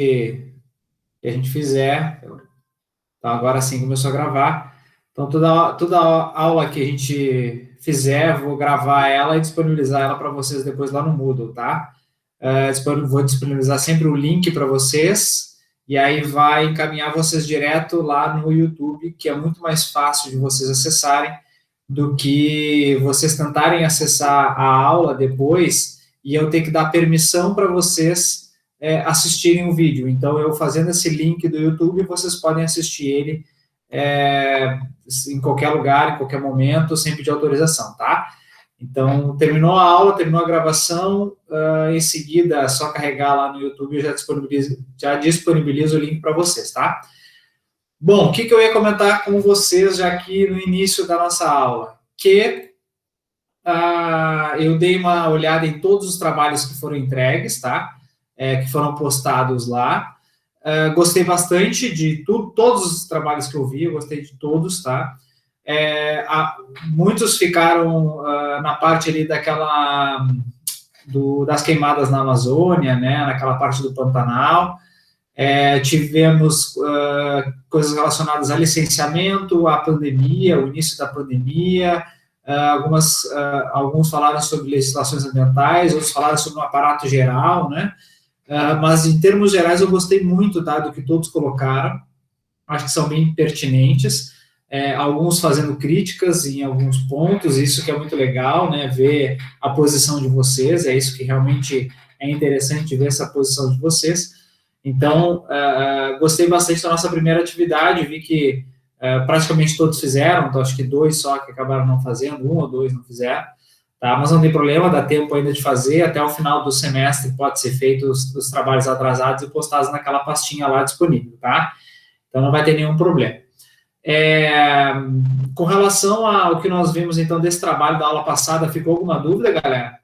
que a gente fizer. Então, agora sim começou a gravar. Então, toda aula que a gente fizer, vou gravar ela e disponibilizar ela para vocês depois lá no Moodle, tá? Vou disponibilizar sempre o link para vocês, e aí vai encaminhar vocês direto lá no YouTube, que é muito mais fácil de vocês acessarem do que vocês tentarem acessar a aula depois e eu ter que dar permissão para vocês assistirem o vídeo. Então, eu fazendo esse link do YouTube, vocês podem assistir ele em qualquer lugar, em qualquer momento, sem pedir autorização, tá? Então, terminou a aula, terminou a gravação, em seguida, é só carregar lá no YouTube e já disponibilizo o link para vocês, tá? Bom, o que eu ia comentar com vocês já aqui no início da nossa aula? Que eu dei uma olhada em todos os trabalhos que foram entregues, tá? Que foram postados lá. Gostei bastante de todos os trabalhos que eu vi, eu gostei de todos, tá? Muitos ficaram na parte ali das queimadas na Amazônia, né? Naquela parte do Pantanal. Tivemos coisas relacionadas a licenciamento, à pandemia, o início da pandemia, alguns falaram sobre legislações ambientais, outros falaram sobre um aparato geral, né? Mas, em termos gerais, eu gostei muito, tá, do que todos colocaram, acho que são bem pertinentes, alguns fazendo críticas em alguns pontos, isso que é muito legal, né, ver a posição de vocês, é isso que realmente é interessante, ver essa posição de vocês. Então, gostei bastante da nossa primeira atividade, vi que praticamente todos fizeram, então acho que 2 só que acabaram não fazendo, 1 ou 2 não fizeram, tá? Mas não tem problema, dá tempo ainda de fazer, até o final do semestre pode ser feito os trabalhos atrasados e postados naquela pastinha lá disponível, tá? Então não vai ter nenhum problema. Com relação ao que nós vimos, então, desse trabalho da aula passada, ficou alguma dúvida, galera?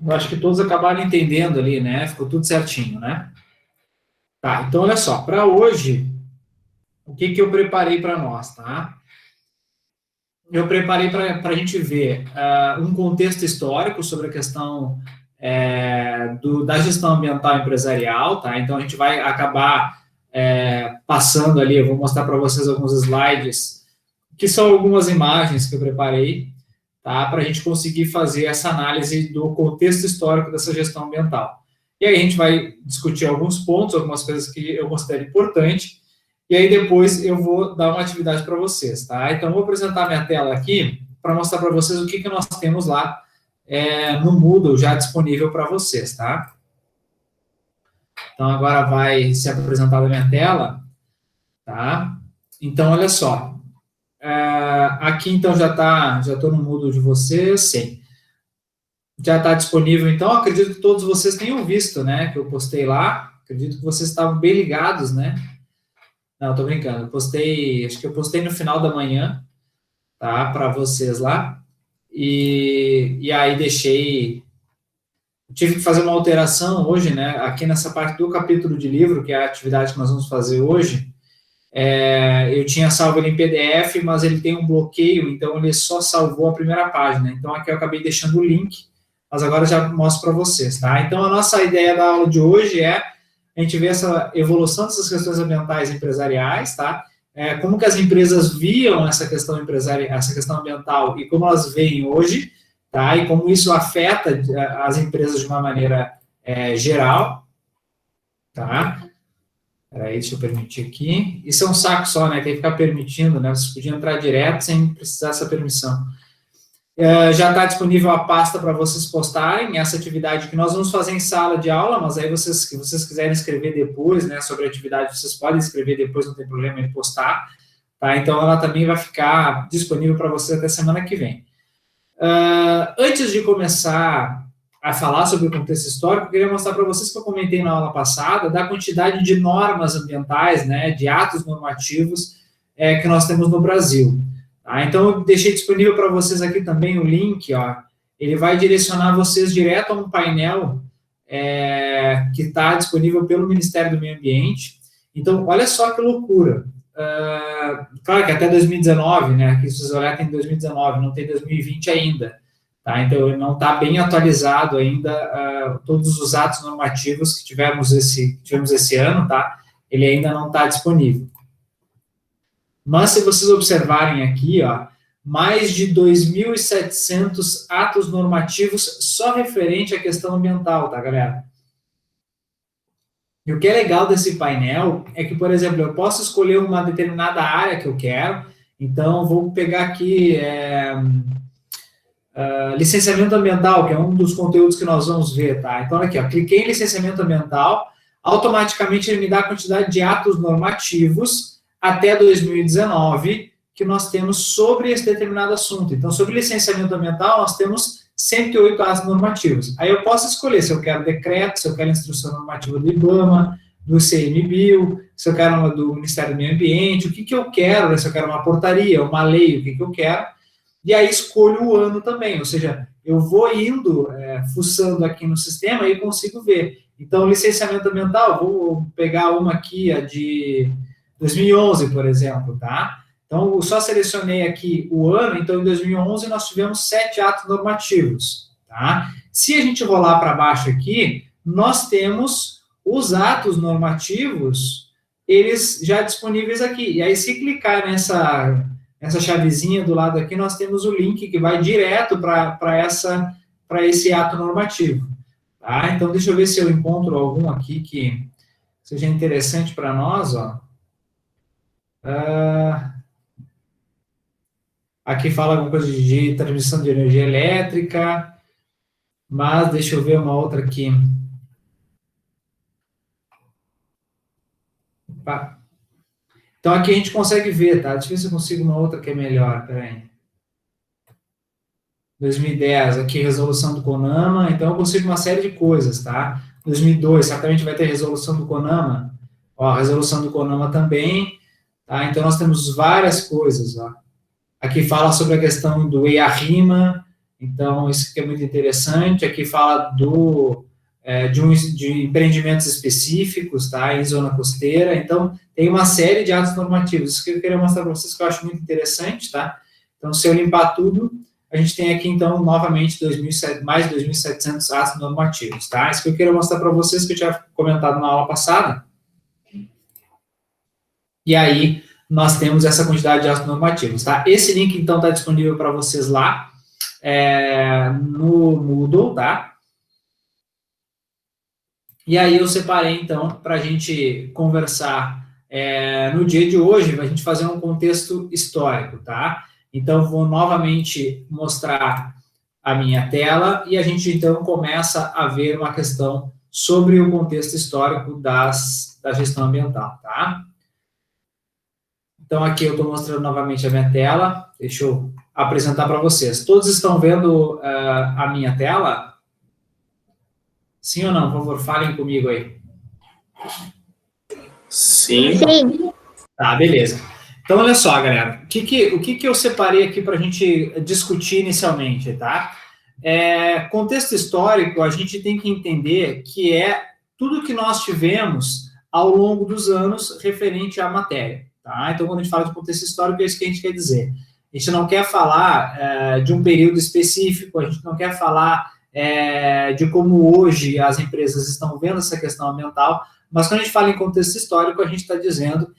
Eu acho que todos acabaram entendendo ali, né? Ficou tudo certinho, né? Tá, então olha só, para hoje, o que eu preparei para nós, tá? Eu preparei para a gente ver um contexto histórico sobre a questão da gestão ambiental empresarial, tá? Então a gente vai acabar passando ali, eu vou mostrar para vocês alguns slides, que são algumas imagens que eu preparei, tá? Para a gente conseguir fazer essa análise do contexto histórico dessa gestão ambiental. E aí a gente vai discutir alguns pontos, algumas coisas que eu considero importantes, e aí depois eu vou dar uma atividade para vocês, tá? Então, eu vou apresentar minha tela aqui para mostrar para vocês o que nós temos lá no Moodle já disponível para vocês, tá? Então, agora vai ser apresentada a minha tela, tá? Então, olha só. Aqui, então, já estou no Moodle de vocês, sim. Já está disponível, então, acredito que todos vocês tenham visto, né, que eu postei lá, acredito que vocês estavam bem ligados, né? Não, tô brincando, acho que eu postei no final da manhã, tá, para vocês lá, e aí tive que fazer uma alteração hoje, né, aqui nessa parte do capítulo de livro, que é a atividade que nós vamos fazer hoje, eu tinha salvo ele em PDF, mas ele tem um bloqueio, então ele só salvou a primeira página, então aqui eu acabei deixando o link, mas agora eu já mostro para vocês, tá? Então a nossa ideia da aula de hoje é a gente ver essa evolução dessas questões ambientais e empresariais, tá? Como que as empresas viam essa questão essa questão ambiental e como elas veem hoje, tá? E como isso afeta as empresas de uma maneira geral, tá? Peraí, deixa eu permitir aqui. Isso é um saco só, né? Tem que ficar permitindo, né? Vocês podiam entrar direto sem precisar dessa permissão. Já está disponível a pasta para vocês postarem essa atividade que nós vamos fazer em sala de aula, mas aí se vocês quiserem escrever depois, né, sobre a atividade, vocês podem escrever depois, não tem problema em postar, tá? Então, ela também vai ficar disponível para vocês até semana que vem. Antes de começar a falar sobre o contexto histórico, eu queria mostrar para vocês que eu comentei na aula passada, da quantidade de normas ambientais, né, de atos normativos que nós temos no Brasil. Então, eu deixei disponível para vocês aqui também o link, ó, ele vai direcionar vocês direto a um painel que está disponível pelo Ministério do Meio Ambiente. Então, olha só que loucura. Claro que até 2019, né, aqui se vocês olharem tem 2019, não tem 2020 ainda, tá? Então, ele não está bem atualizado ainda, todos os atos normativos que tivemos esse ano, tá? Ele ainda não está disponível. Mas, se vocês observarem aqui, ó, mais de 2.700 atos normativos só referente à questão ambiental, tá, galera? E o que é legal desse painel é que, por exemplo, eu posso escolher uma determinada área que eu quero, então vou pegar aqui licenciamento ambiental, que é um dos conteúdos que nós vamos ver, tá? Então, aqui, ó, cliquei em licenciamento ambiental, automaticamente ele me dá a quantidade de atos normativos até 2019 que nós temos sobre esse determinado assunto. Então, sobre licenciamento ambiental, nós temos 108 atos normativos. Aí eu posso escolher se eu quero decreto, se eu quero instrução normativa do IBAMA, do ICMBio, se eu quero uma do Ministério do Meio Ambiente, o que eu quero, né? Se eu quero uma portaria, uma lei, o que eu quero. E aí escolho o ano também, ou seja, eu vou indo, fuçando aqui no sistema e consigo ver. Então, licenciamento ambiental, vou pegar uma aqui, a de 2011, por exemplo, tá? Então, eu só selecionei aqui o ano, então em 2011 nós tivemos 7 atos normativos, tá? Se a gente rolar para baixo aqui, nós temos os atos normativos, eles já disponíveis aqui. E aí, se clicar nessa chavezinha do lado aqui, nós temos o link que vai direto para esse ato normativo, tá? Então, deixa eu ver se eu encontro algum aqui que seja interessante para nós, ó. Aqui fala alguma coisa de transmissão de energia elétrica, mas deixa eu ver uma outra aqui. Opa. Então, aqui a gente consegue ver, tá? Deixa eu ver se eu consigo uma outra que é melhor, peraí. 2010, aqui resolução do CONAMA, então eu consigo uma série de coisas, tá? 2002, certamente vai ter resolução do CONAMA, ó, a resolução do CONAMA também, tá? Então nós temos várias coisas, ó. Aqui fala sobre a questão do EIA-RIMA, então isso aqui é muito interessante. Aqui fala de empreendimentos específicos, tá? Em zona costeira. Então, tem uma série de atos normativos. Isso que eu queria mostrar para vocês, que eu acho muito interessante, tá? Então, se eu limpar tudo, a gente tem aqui, então, novamente, mais de 2.700 atos normativos, tá? Isso que eu queria mostrar para vocês, que eu tinha comentado na aula passada. E aí, nós temos essa quantidade de atos normativos, tá? Esse link, então, está disponível para vocês lá no Moodle, tá? E aí eu separei, então, para a gente conversar no dia de hoje, a gente fazer um contexto histórico, tá? Então, vou novamente mostrar a minha tela e a gente, então, começa a ver uma questão sobre o contexto histórico da gestão ambiental, tá? Então, aqui eu estou mostrando novamente a minha tela. Deixa eu apresentar para vocês. Todos estão vendo a minha tela? Sim ou não? Por favor, falem comigo aí. Sim. Sim. Tá, beleza. Então, olha só, galera. O que eu separei aqui para a gente discutir inicialmente, tá? Contexto histórico, a gente tem que entender que é tudo que nós tivemos ao longo dos anos referente à matéria. Tá? Então, quando a gente fala de contexto histórico, é isso que a gente quer dizer. A gente não quer falar de um período específico, a gente não quer falar de como hoje as empresas estão vendo essa questão ambiental, mas quando a gente fala em contexto histórico, a gente está dizendo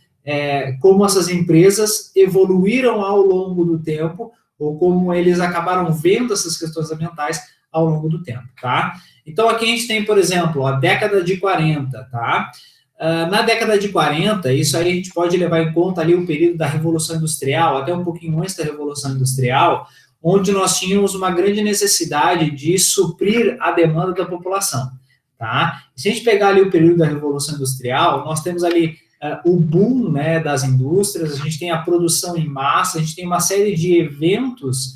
como essas empresas evoluíram ao longo do tempo, ou como eles acabaram vendo essas questões ambientais ao longo do tempo, tá? Então, aqui a gente tem, por exemplo, a década de 40, tá? Na década de 40, isso aí a gente pode levar em conta ali o período da Revolução Industrial, até um pouquinho antes da Revolução Industrial, onde nós tínhamos uma grande necessidade de suprir a demanda da população, tá? Se a gente pegar ali o período da Revolução Industrial, nós temos ali o boom, né, das indústrias, a gente tem a produção em massa, a gente tem uma série de eventos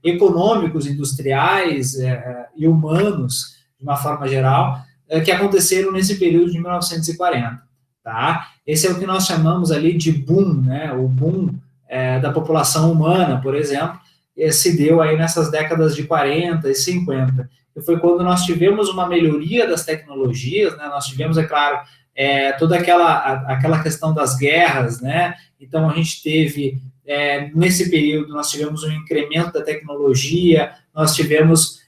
econômicos, industriais e humanos, de uma forma geral, que aconteceram nesse período de 1940, tá? Esse é o que nós chamamos ali de boom, né? O boom da população humana, por exemplo, se deu aí nessas décadas de 40 e 50. E foi quando nós tivemos uma melhoria das tecnologias, né? Nós tivemos, é claro, toda aquela questão das guerras, né? Então, a gente teve, nesse período, nós tivemos um incremento da tecnologia, nós tivemos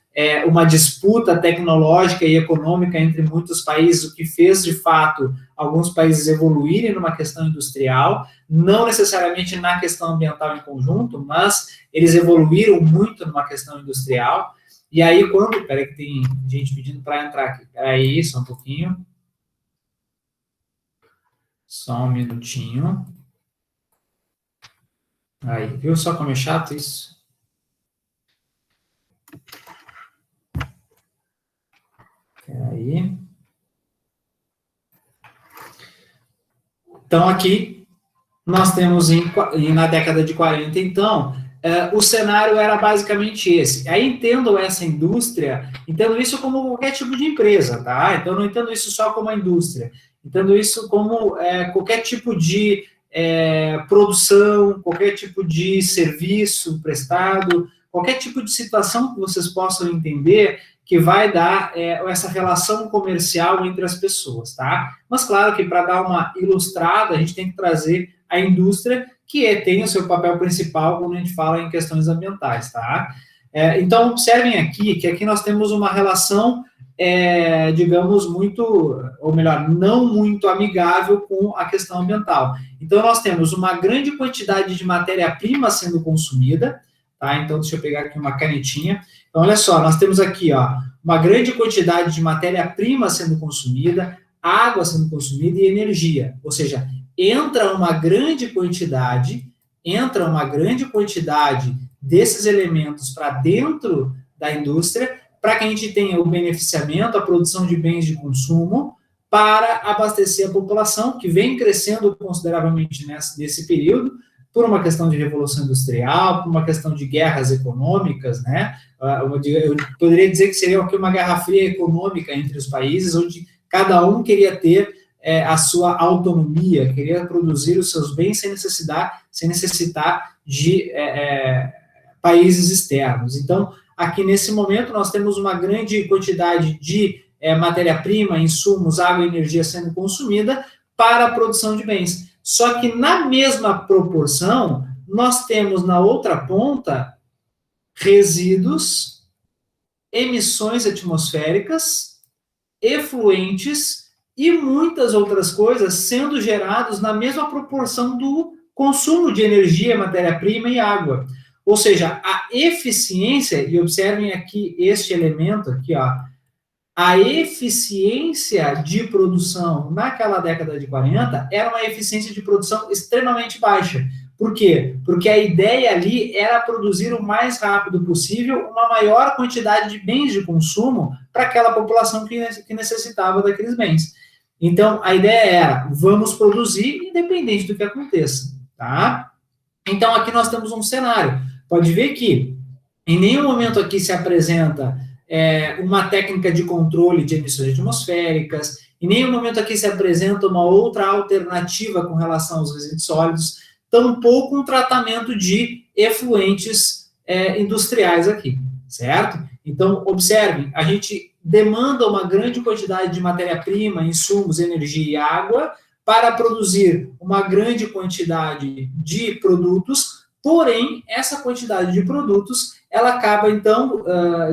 uma disputa tecnológica e econômica entre muitos países, o que fez, de fato, alguns países evoluírem numa questão industrial, não necessariamente na questão ambiental em conjunto, mas eles evoluíram muito numa questão industrial. E aí, quando... Peraí que tem gente pedindo para entrar aqui. Peraí, só um pouquinho. Só um minutinho. Aí, viu só como é chato isso? Peraí. Então, aqui, nós temos na década de 40, então, o cenário era basicamente esse. Aí, entendo essa indústria, entendo isso como qualquer tipo de empresa, tá? Então, não entendo isso só como a indústria. Entendo isso como qualquer tipo de produção, qualquer tipo de serviço prestado, qualquer tipo de situação que vocês possam entender que vai dar essa relação comercial entre as pessoas, tá? Mas, claro que para dar uma ilustrada, a gente tem que trazer a indústria, que tem o seu papel principal quando a gente fala em questões ambientais, tá? Então, observem aqui, que aqui nós temos uma relação, digamos, muito, ou melhor, não muito amigável com a questão ambiental. Então, nós temos uma grande quantidade de matéria-prima sendo consumida, tá? Então, deixa eu pegar aqui uma canetinha. Então, olha só, nós temos aqui, ó, uma grande quantidade de matéria-prima sendo consumida, água sendo consumida e energia. Ou seja, entra uma grande quantidade desses elementos para dentro da indústria, para que a gente tenha o beneficiamento, a produção de bens de consumo, para abastecer a população, que vem crescendo consideravelmente nesse período, por uma questão de revolução industrial, por uma questão de guerras econômicas, né? Eu poderia dizer que seria uma guerra fria econômica entre os países, onde cada um queria ter a sua autonomia, queria produzir os seus bens sem necessitar de países externos. Então, aqui nesse momento, nós temos uma grande quantidade de matéria-prima, insumos, água e energia sendo consumida para a produção de bens. Só que na mesma proporção, nós temos na outra ponta resíduos, emissões atmosféricas, efluentes e muitas outras coisas sendo gerados na mesma proporção do consumo de energia, matéria-prima e água. Ou seja, a eficiência, e observem aqui este elemento aqui, ó, a eficiência de produção naquela década de 40 era uma eficiência de produção extremamente baixa. Por quê? Porque a ideia ali era produzir o mais rápido possível uma maior quantidade de bens de consumo para aquela população que necessitava daqueles bens. Então, a ideia era, vamos produzir independente do que aconteça, tá? Então, aqui nós temos um cenário. Pode ver que em nenhum momento aqui se apresenta uma técnica de controle de emissões atmosféricas, em nenhum momento aqui se apresenta uma outra alternativa com relação aos resíduos sólidos, tampouco um tratamento de efluentes industriais aqui, certo? Então, observem, a gente demanda uma grande quantidade de matéria-prima, insumos, energia e água para produzir uma grande quantidade de produtos, porém, essa quantidade de produtos, ela acaba, então,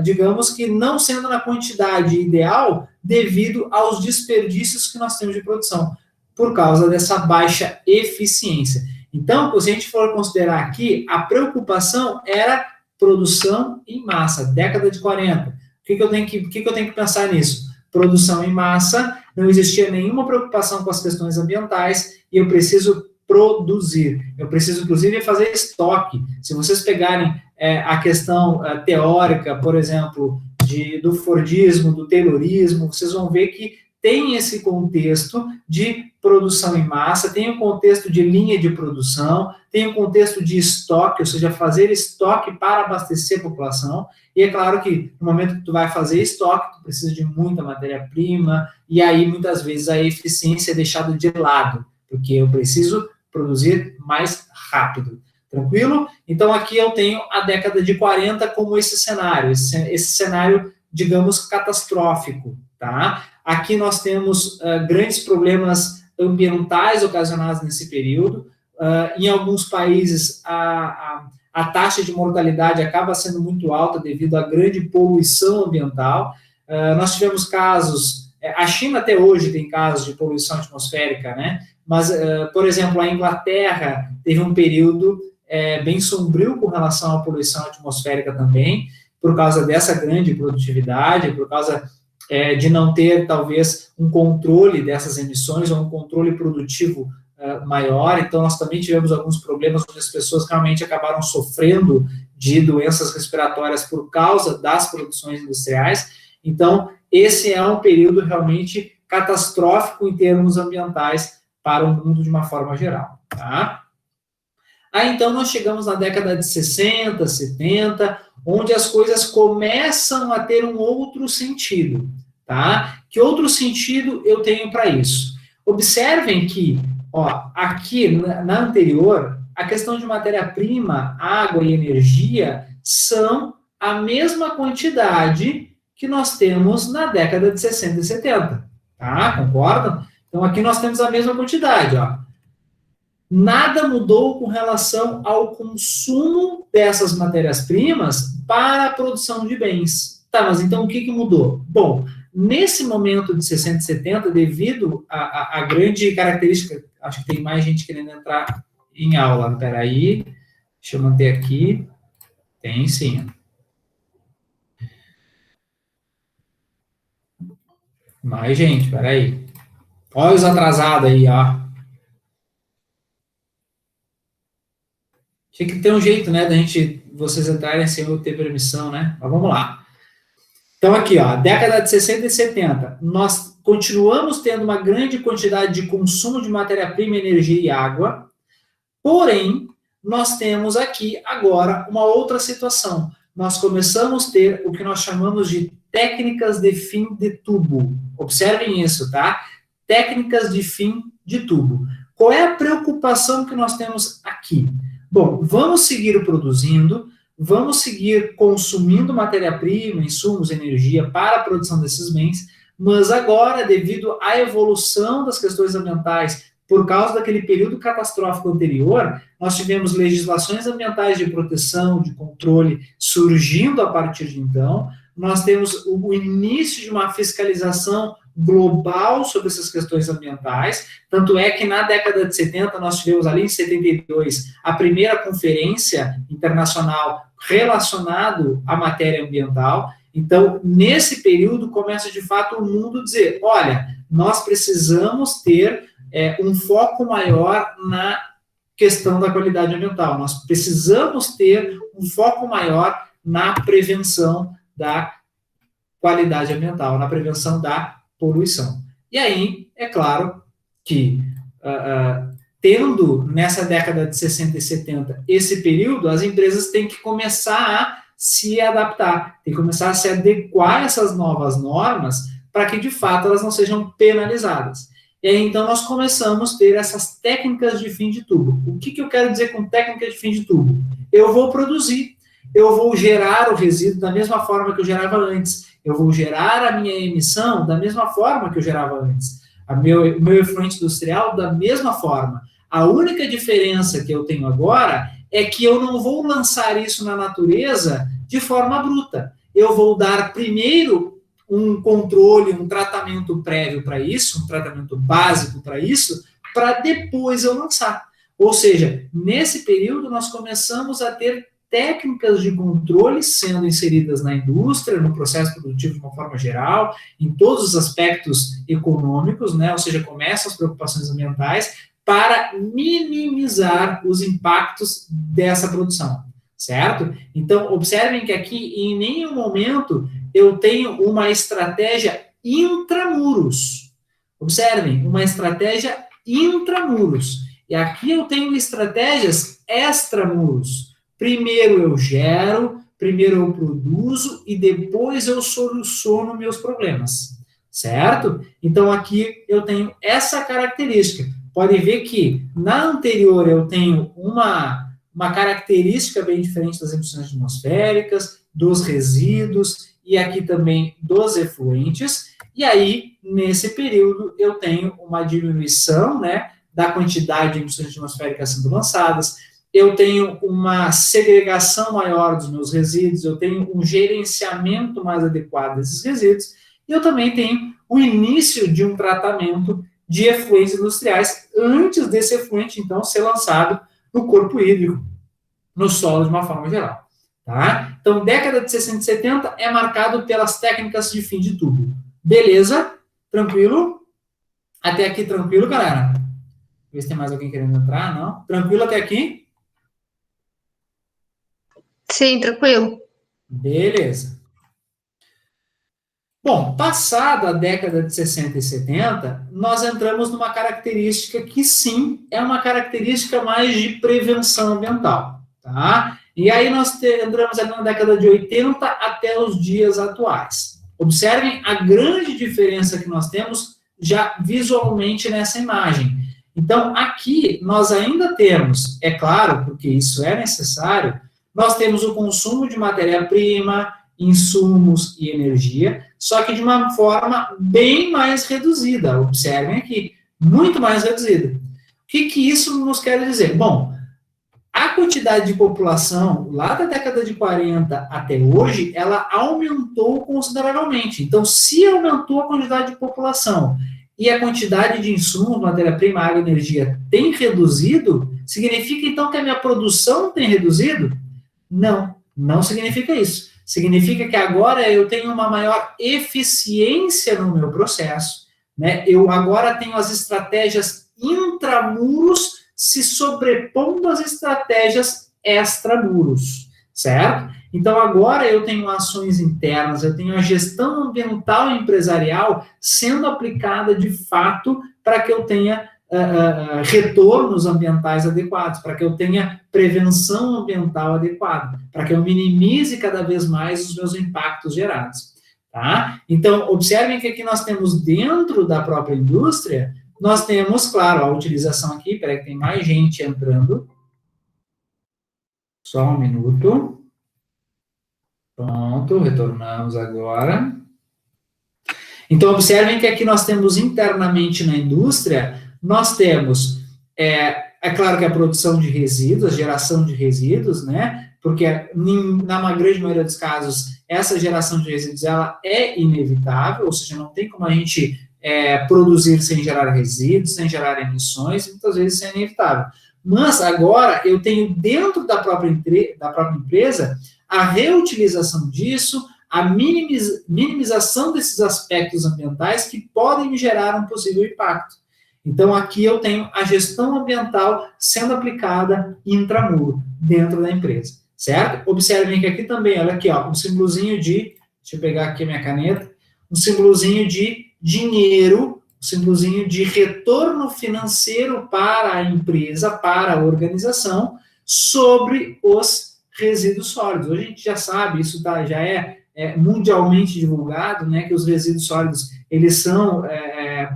digamos que não sendo na quantidade ideal devido aos desperdícios que nós temos de produção, por causa dessa baixa eficiência. Então, se a gente for considerar aqui, a preocupação era produção em massa, década de 40. O que eu tenho que pensar nisso? Produção em massa, não existia nenhuma preocupação com as questões ambientais, e eu preciso produzir. Eu preciso, inclusive, fazer estoque. Se vocês pegarem a questão teórica, por exemplo, do Fordismo, do Taylorismo, vocês vão ver que tem esse contexto de produção em massa, tem um contexto de linha de produção, tem um contexto de estoque, ou seja, fazer estoque para abastecer a população, e é claro que no momento que tu vai fazer estoque, tu precisa de muita matéria-prima, e aí muitas vezes a eficiência é deixada de lado, porque eu preciso produzir mais rápido. Tranquilo? Então, aqui eu tenho a década de 40 como esse cenário cenário, digamos, catastrófico, tá? Aqui nós temos grandes problemas ambientais ocasionados nesse período. Em alguns países, a a taxa de mortalidade acaba sendo muito alta devido à grande poluição ambiental. Nós tivemos casos, a China até hoje tem casos de poluição atmosférica, né? Mas, por exemplo, a Inglaterra teve um período bem sombrio com relação à poluição atmosférica também, por causa dessa grande produtividade, por causa de não ter, talvez, um controle dessas emissões ou um controle produtivo maior. Então, nós também tivemos alguns problemas onde as pessoas realmente acabaram sofrendo de doenças respiratórias por causa das produções industriais. Então, esse é um período realmente catastrófico em termos ambientais para o mundo de uma forma geral, tá? Aí, então, nós chegamos na década de 60, 70, onde as coisas começam a ter um outro sentido, tá? Que outro sentido eu tenho para isso? Observem que, ó, aqui na anterior, a questão de matéria-prima, água e energia são a mesma quantidade que nós temos na década de 60 e 70, tá? Concordam? Então, aqui nós temos a mesma quantidade, ó. Nada mudou com relação ao consumo dessas matérias-primas para a produção de bens. Tá, mas então o que mudou? Bom, nesse momento de 60 e 70, devido à grande característica, acho que tem mais gente querendo entrar em aula, peraí, deixa eu manter aqui, tem sim. Mais gente, peraí. Olha os atrasados aí, ó. Tinha que ter um jeito, né, da gente, vocês entrarem sem eu ter permissão, né? Mas vamos lá. Então, aqui, ó, década de 60 e 70, nós continuamos tendo uma grande quantidade de consumo de matéria-prima, energia e água, porém, nós temos aqui, agora, uma outra situação. Nós começamos a ter o que nós chamamos de técnicas de fim de tubo. Observem isso, tá? Técnicas de fim de tubo. Qual é a preocupação que nós temos aqui? Bom, vamos seguir produzindo, vamos seguir consumindo matéria-prima, insumos, energia para a produção desses bens, mas agora, devido à evolução das questões ambientais, por causa daquele período catastrófico anterior, nós tivemos legislações ambientais de proteção, de controle surgindo a partir de então, nós temos o início de uma fiscalização global sobre essas questões ambientais, tanto é que na década de 70 nós tivemos ali em 72 a primeira conferência internacional relacionada à matéria ambiental. Então, nesse período começa de fato o mundo a dizer, olha, nós precisamos ter um foco maior na questão da qualidade ambiental, nós precisamos ter um foco maior na prevenção da qualidade ambiental, na prevenção da poluição. E aí, é claro que, tendo nessa década de 60 e 70 esse período, as empresas têm que começar a se adaptar, têm que começar a se adequar a essas novas normas para que, de fato, elas não sejam penalizadas. E aí, então, nós começamos a ter essas técnicas de fim de tubo. O que eu quero dizer com técnica de fim de tubo? Eu vou produzir, eu vou gerar o resíduo da mesma forma que eu gerava antes, eu vou gerar a minha emissão da mesma forma que eu gerava antes, o meu efluente industrial da mesma forma. A única diferença que eu tenho agora é que eu não vou lançar isso na natureza de forma bruta. Eu vou dar primeiro um controle, um tratamento prévio para isso, um tratamento básico para isso, para depois eu lançar. Ou seja, nesse período nós começamos a ter técnicas de controle sendo inseridas na indústria, no processo produtivo de uma forma geral, em todos os aspectos econômicos, né? Ou seja, começam as preocupações ambientais para minimizar os impactos dessa produção, certo? Então, observem que aqui, em nenhum momento, eu tenho uma estratégia intramuros. Observem, uma estratégia intramuros. E aqui eu tenho estratégias extramuros. Primeiro eu gero, primeiro eu produzo e depois eu soluciono meus problemas, certo? Então aqui eu tenho essa característica. Podem ver que na anterior eu tenho uma característica bem diferente das emissões atmosféricas, dos resíduos e aqui também dos efluentes. E aí, nesse período, eu tenho uma diminuição, né, da quantidade de emissões atmosféricas sendo lançadas, eu tenho uma segregação maior dos meus resíduos, eu tenho um gerenciamento mais adequado desses resíduos, e eu também tenho o início de um tratamento de efluentes industriais antes desse efluente, então, ser lançado no corpo hídrico, no solo de uma forma geral. Tá? Então, década de 60 e 70 é marcado pelas técnicas de fim de tubo. Beleza? Tranquilo? Até aqui tranquilo, galera? Ver se tem mais alguém querendo entrar, não? Tranquilo até aqui? Sim, tranquilo. Beleza. Bom, passada a década de 60 e 70, nós entramos numa característica que, sim, é uma característica mais de prevenção ambiental, tá? E aí nós entramos ali na década de 80 até os dias atuais. Observem a grande diferença que nós temos já visualmente nessa imagem. Então, aqui nós ainda temos, é claro, porque isso é necessário, nós temos o consumo de matéria-prima, insumos e energia, só que de uma forma bem mais reduzida. Observem aqui, muito mais reduzida. O que isso nos quer dizer? Bom, a quantidade de população, lá da década de 40 até hoje, ela aumentou consideravelmente. Então, se aumentou a quantidade de população e a quantidade de insumos, matéria-prima, água e energia tem reduzido, significa então que a minha produção tem reduzido? Não, não significa isso. Significa que agora eu tenho uma maior eficiência no meu processo, né? Eu agora tenho as estratégias intramuros se sobrepondo às estratégias extramuros, certo? Então agora eu tenho ações internas, eu tenho a gestão ambiental empresarial sendo aplicada de fato para que eu tenha retornos ambientais adequados, para que eu tenha prevenção ambiental adequada, para que eu minimize cada vez mais os meus impactos gerados. Tá? Então, observem que aqui nós temos dentro da própria indústria, nós temos, claro, a utilização aqui, peraí que tem mais gente entrando. Só um minuto. Pronto, retornamos agora. Então, observem que aqui nós temos internamente na indústria, nós temos, é claro que a produção de resíduos, a geração de resíduos, né? Porque na grande maioria dos casos, essa geração de resíduos, ela é inevitável, ou seja, não tem como a gente produzir sem gerar resíduos, sem gerar emissões, muitas vezes isso é inevitável. Mas agora eu tenho dentro da própria empresa a reutilização disso, a minimização desses aspectos ambientais que podem gerar um possível impacto. Então, aqui eu tenho a gestão ambiental sendo aplicada intramuro, dentro da empresa, certo? Observem que aqui também, olha aqui, ó, um símbolozinho de, deixa eu pegar aqui a minha caneta, um símbolozinho de dinheiro, um símbolozinho de retorno financeiro para a empresa, para a organização, sobre os resíduos sólidos. Hoje a gente já sabe, isso já é mundialmente divulgado, né, que os resíduos sólidos, eles são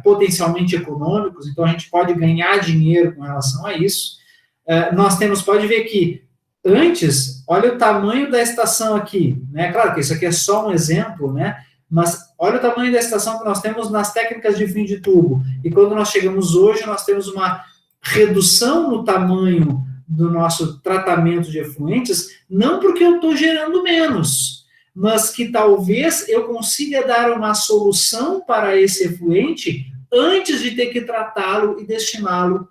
potencialmente econômicos, então a gente pode ganhar dinheiro com relação a isso. Nós temos, pode ver que, antes, olha o tamanho da estação aqui, né, claro que isso aqui é só um exemplo, né, mas olha o tamanho da estação que nós temos nas técnicas de fim de tubo, e quando nós chegamos hoje, nós temos uma redução no tamanho do nosso tratamento de efluentes, não porque eu estou gerando menos, mas que talvez eu consiga dar uma solução para esse efluente antes de ter que tratá-lo e destiná-lo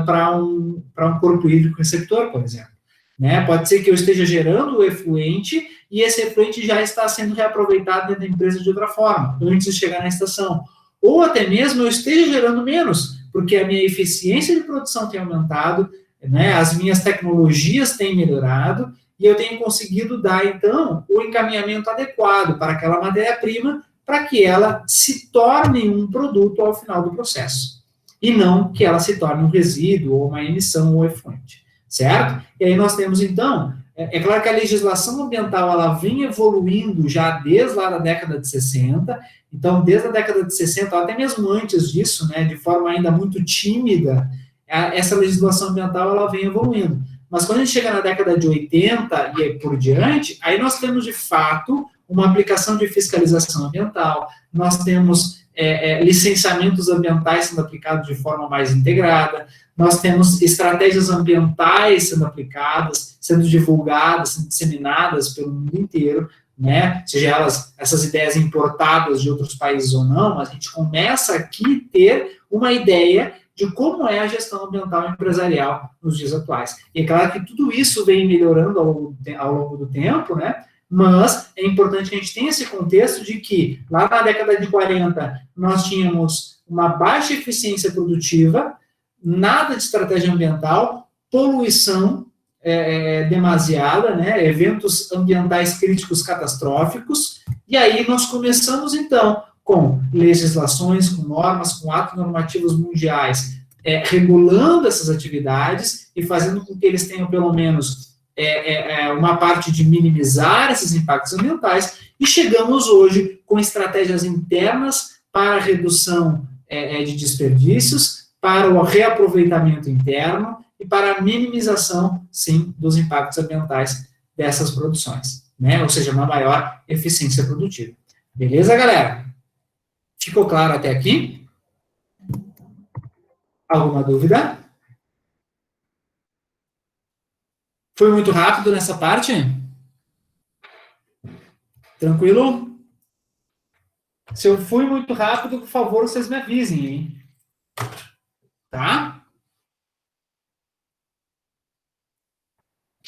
para um corpo hídrico receptor, por exemplo. Né? Pode ser que eu esteja gerando o efluente e esse efluente já está sendo reaproveitado dentro da empresa de outra forma, antes de chegar na estação. Ou até mesmo eu esteja gerando menos, porque a minha eficiência de produção tem aumentado, né? As minhas tecnologias têm melhorado, e eu tenho conseguido dar, então, o encaminhamento adequado para aquela matéria-prima, para que ela se torne um produto ao final do processo, e não que ela se torne um resíduo, ou uma emissão, ou efluente, certo? E aí nós temos, então, é claro que a legislação ambiental, ela vem evoluindo já desde lá da década de 60, então, desde a década de 60, até mesmo antes disso, né, de forma ainda muito tímida, essa legislação ambiental, ela vem evoluindo. Mas quando a gente chega na década de 80 e por diante, aí nós temos, de fato, uma aplicação de fiscalização ambiental, nós temos licenciamentos ambientais sendo aplicados de forma mais integrada, nós temos estratégias ambientais sendo aplicadas, sendo divulgadas, sendo disseminadas pelo mundo inteiro, né? Seja elas, essas ideias importadas de outros países ou não, mas a gente começa aqui a ter uma ideia de como é a gestão ambiental empresarial nos dias atuais. E é claro que tudo isso vem melhorando ao longo do tempo, né? Mas é importante que a gente tenha esse contexto de que, lá na década de 40, nós tínhamos uma baixa eficiência produtiva, nada de estratégia ambiental, poluição demasiada, né, eventos ambientais críticos catastróficos, e aí nós começamos, então, com legislações, com normas, com atos normativos mundiais, regulando essas atividades e fazendo com que eles tenham, pelo menos, uma parte de minimizar esses impactos ambientais, e chegamos hoje com estratégias internas para a redução de desperdícios, para o reaproveitamento interno e para a minimização, sim, dos impactos ambientais dessas produções, né? Ou seja, uma maior eficiência produtiva. Beleza, galera? Ficou claro até aqui? Alguma dúvida? Foi muito rápido nessa parte? Tranquilo? Se eu fui muito rápido, por favor, vocês me avisem, hein? Tá?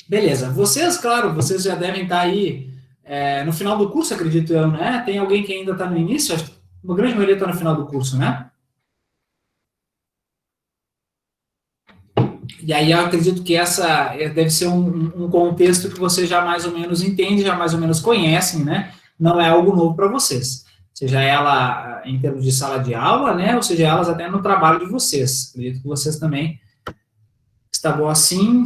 Beleza. Vocês, claro, vocês já devem estar aí no final do curso, acredito eu, né? Tem alguém que ainda está no início? Acho que a grande maioria está no final do curso, né? E aí eu acredito que essa deve ser um contexto que vocês já mais ou menos entendem, já mais ou menos conhecem, né? Não é algo novo para vocês. Seja ela em termos de sala de aula, né? Ou seja, elas até no trabalho de vocês. Acredito que vocês também. Está bom assim.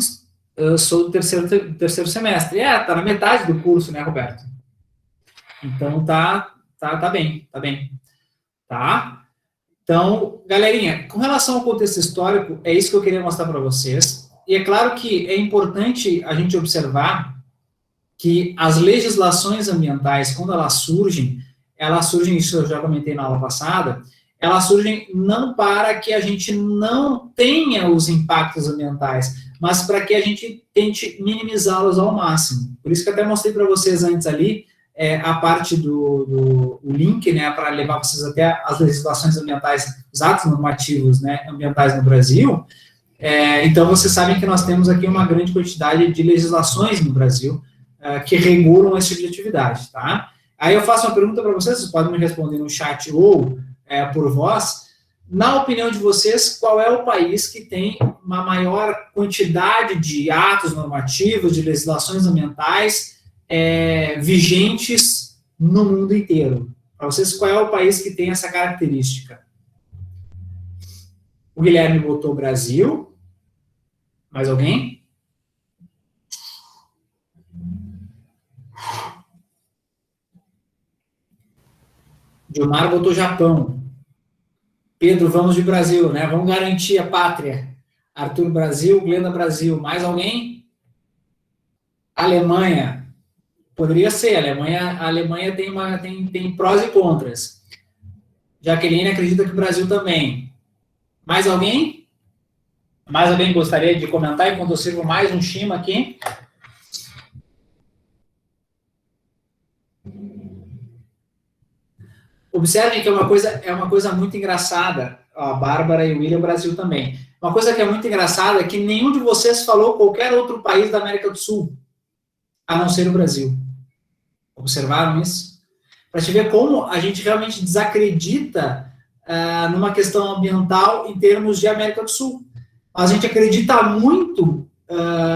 Eu sou do terceiro semestre. Tá na metade do curso, né, Roberto? Então, tá bem, tá? Então, galerinha, com relação ao contexto histórico, é isso que eu queria mostrar para vocês. E é claro que é importante a gente observar que as legislações ambientais, quando elas surgem, isso eu já comentei na aula passada, elas surgem não para que a gente não tenha os impactos ambientais, mas para que a gente tente minimizá-los ao máximo. Por isso que eu até mostrei para vocês antes ali a parte do link, né, para levar vocês até as legislações ambientais, os atos normativos, né, ambientais no Brasil. Então, vocês sabem que nós temos aqui uma grande quantidade de legislações no Brasil que regulam esse tipo de atividade, tá? Aí eu faço uma pergunta para vocês podem me responder no chat ou por voz. Na opinião de vocês, qual é o país que tem uma maior quantidade de atos normativos, de legislações ambientais vigentes no mundo inteiro? Para vocês, qual é o país que tem essa característica? O Guilherme botou Brasil. Mais alguém? Gilmar botou Japão. Pedro, vamos de Brasil, né? Vamos garantir a pátria. Arthur, Brasil. Glenda, Brasil. Mais alguém? Alemanha. Poderia ser. A Alemanha tem prós e contras. Jaqueline acredita que o Brasil também. Mais alguém? Mais alguém gostaria de comentar enquanto eu sirvo mais um chima aqui? Observem que é uma coisa muito engraçada. A Bárbara e o William, Brasil também. Uma coisa que é muito engraçada é que nenhum de vocês falou qualquer outro país da América do Sul, a não ser o Brasil. Observaram isso? Para te ver como a gente realmente desacredita numa questão ambiental em termos de América do Sul. A gente acredita muito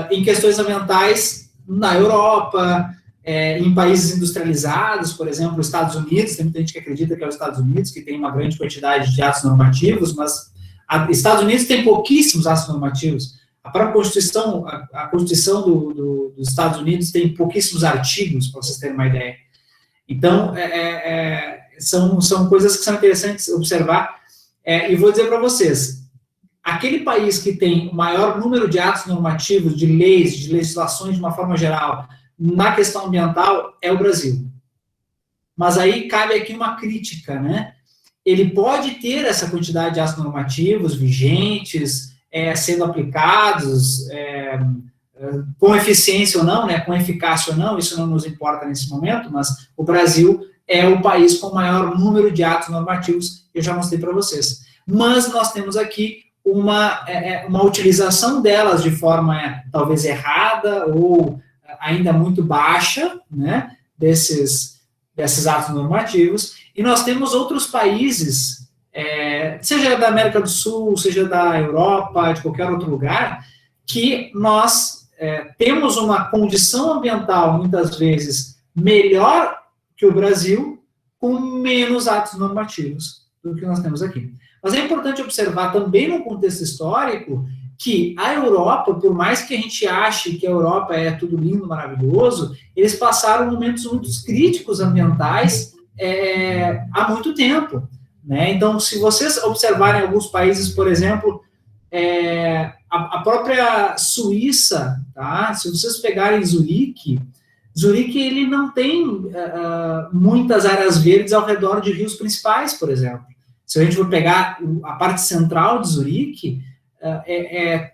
em questões ambientais na Europa, em países industrializados, por exemplo, os Estados Unidos. Tem muita gente que acredita que é os Estados Unidos, que tem uma grande quantidade de atos normativos, mas os Estados Unidos tem pouquíssimos atos normativos. A própria Constituição, a Constituição dos Estados Unidos tem pouquíssimos artigos, para vocês terem uma ideia. Então, são coisas que são interessantes observar. E vou dizer para vocês, aquele país que tem o maior número de atos normativos, de leis, de legislações, de uma forma geral, na questão ambiental, é o Brasil. Mas aí cabe aqui uma crítica, né? ele pode ter essa quantidade de atos normativos vigentes, sendo aplicados com eficiência ou não, né, com eficácia ou não, isso não nos importa nesse momento, mas o Brasil é o país com o maior número de atos normativos, eu já mostrei para vocês. Mas nós temos aqui uma utilização delas de forma talvez errada ou ainda muito baixa, né, desses atos normativos, e nós temos outros países, seja da América do Sul, seja da Europa, de qualquer outro lugar, que nós temos uma condição ambiental, muitas vezes, melhor que o Brasil, com menos atos normativos do que nós temos aqui. Mas é importante observar também no contexto histórico que a Europa, por mais que a gente ache que a Europa é tudo lindo, maravilhoso, eles passaram momentos muito críticos ambientais há muito tempo, né? Então, se vocês observarem alguns países, por exemplo, a própria Suíça, tá? Se vocês pegarem Zurique ele não tem muitas áreas verdes ao redor de rios principais, por exemplo. Se a gente for pegar a parte central de Zurique,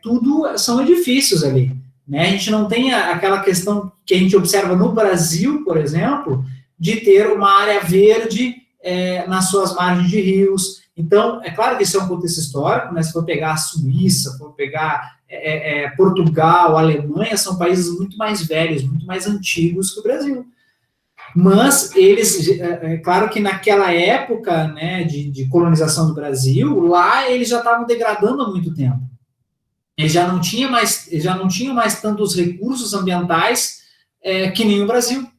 tudo são edifícios ali, né? A gente não tem aquela questão que a gente observa no Brasil, por exemplo, de ter uma área verde nas suas margens de rios. Então, é claro que isso é um contexto histórico, né? Se for pegar a Suíça, se for pegar Portugal, Alemanha, são países muito mais velhos, muito mais antigos que o Brasil. Mas eles, claro que naquela época, né, de colonização do Brasil, lá eles já estavam degradando há muito tempo. Eles já não tinham mais tantos recursos ambientais que nem o Brasil.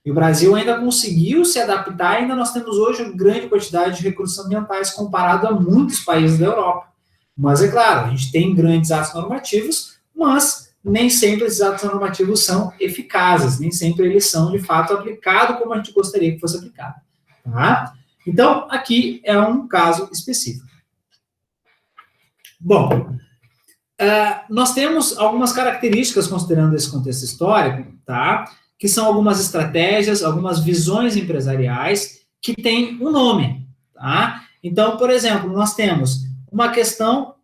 E o Brasil ainda conseguiu se adaptar, ainda nós temos hoje uma grande quantidade de recursos ambientais comparado a muitos países da Europa. Mas, é claro, a gente tem grandes atos normativos, mas nem sempre esses atos normativos são eficazes, nem sempre eles são, de fato, aplicados como a gente gostaria que fosse aplicado. Tá? Então, aqui é um caso específico. Bom, nós temos algumas características, considerando esse contexto histórico, tá? Que são algumas estratégias, algumas visões empresariais que têm um nome. Tá? Então, por exemplo, nós temos uma questão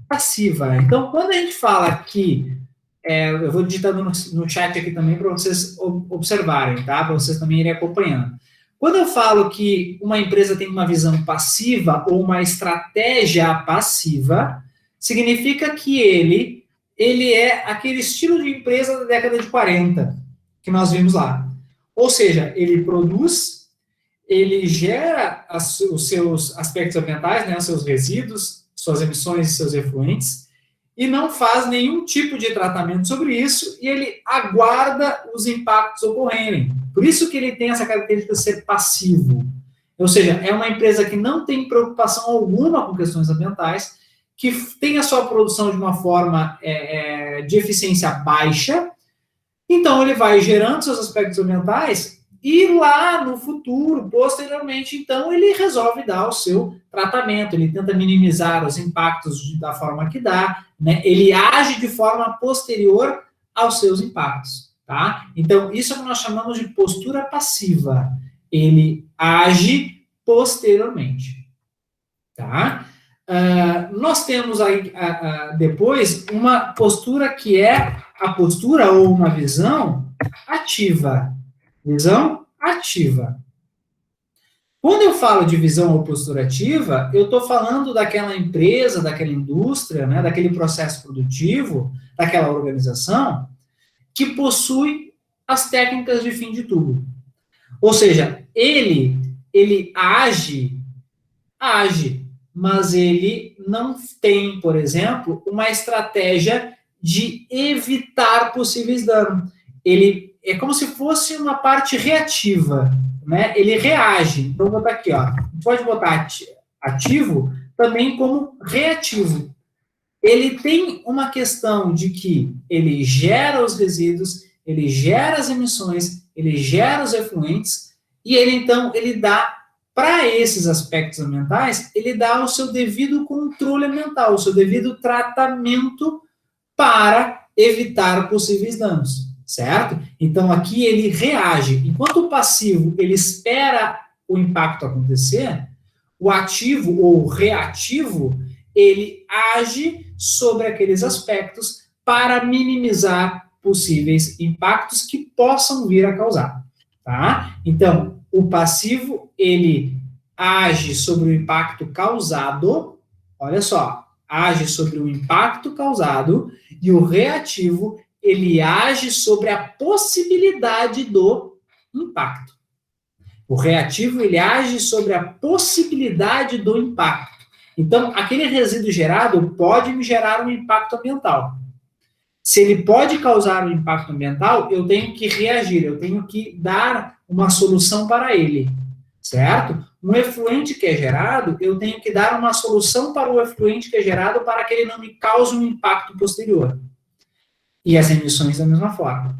passiva. Então, quando a gente fala que, eu vou digitando no chat aqui também para vocês observarem, tá? Para vocês também irem acompanhando. Quando eu falo que uma empresa tem uma visão passiva ou uma estratégia passiva, significa que ele é aquele estilo de empresa da década de 40, que nós vimos lá. Ou seja, ele produz, ele gera os seus aspectos ambientais, né, os seus resíduos, suas emissões e seus efluentes, e não faz nenhum tipo de tratamento sobre isso, e ele aguarda os impactos ocorrerem. Por isso que ele tem essa característica de ser passivo. Ou seja, é uma empresa que não tem preocupação alguma com questões ambientais, que tem a sua produção de uma forma de eficiência baixa, então ele vai gerando seus aspectos ambientais e lá no futuro, posteriormente, então ele resolve dar o seu tratamento, ele tenta minimizar os impactos da forma que dá, né? Ele age de forma posterior aos seus impactos, tá? Então isso é o que nós chamamos de postura passiva, ele age posteriormente, tá? Nós temos aí depois uma postura que é a postura ou uma visão ativa. Visão ativa. Quando eu falo de visão ou postura ativa, eu estou falando daquela empresa, daquela indústria, né, daquele processo produtivo, daquela organização que possui as técnicas de fim de tudo. Ou seja, ele age, mas ele não tem, por exemplo, uma estratégia de evitar possíveis danos. Ele é como se fosse uma parte reativa, né? Ele reage. Então, vou botar aqui, ó. Pode botar ativo também como reativo. Ele tem uma questão de que ele gera os resíduos, ele gera as emissões, ele gera os efluentes, e ele dá, para esses aspectos ambientais, ele dá o seu devido controle ambiental, o seu devido tratamento para evitar possíveis danos, certo? Então, aqui ele reage. Enquanto o passivo, ele espera o impacto acontecer, o ativo ou reativo, ele age sobre aqueles aspectos para minimizar possíveis impactos que possam vir a causar, tá? Então, o passivo, ele age sobre o impacto causado, olha só, age sobre o impacto causado, e o reativo, ele age sobre a possibilidade do impacto. O reativo, ele age sobre a possibilidade do impacto. Então, aquele resíduo gerado pode me gerar um impacto ambiental. Se ele pode causar um impacto ambiental, eu tenho que reagir, eu tenho que dar uma solução para ele, certo? Um efluente que é gerado, eu tenho que dar uma solução para o efluente que é gerado para que ele não me cause um impacto posterior. E as emissões da mesma forma.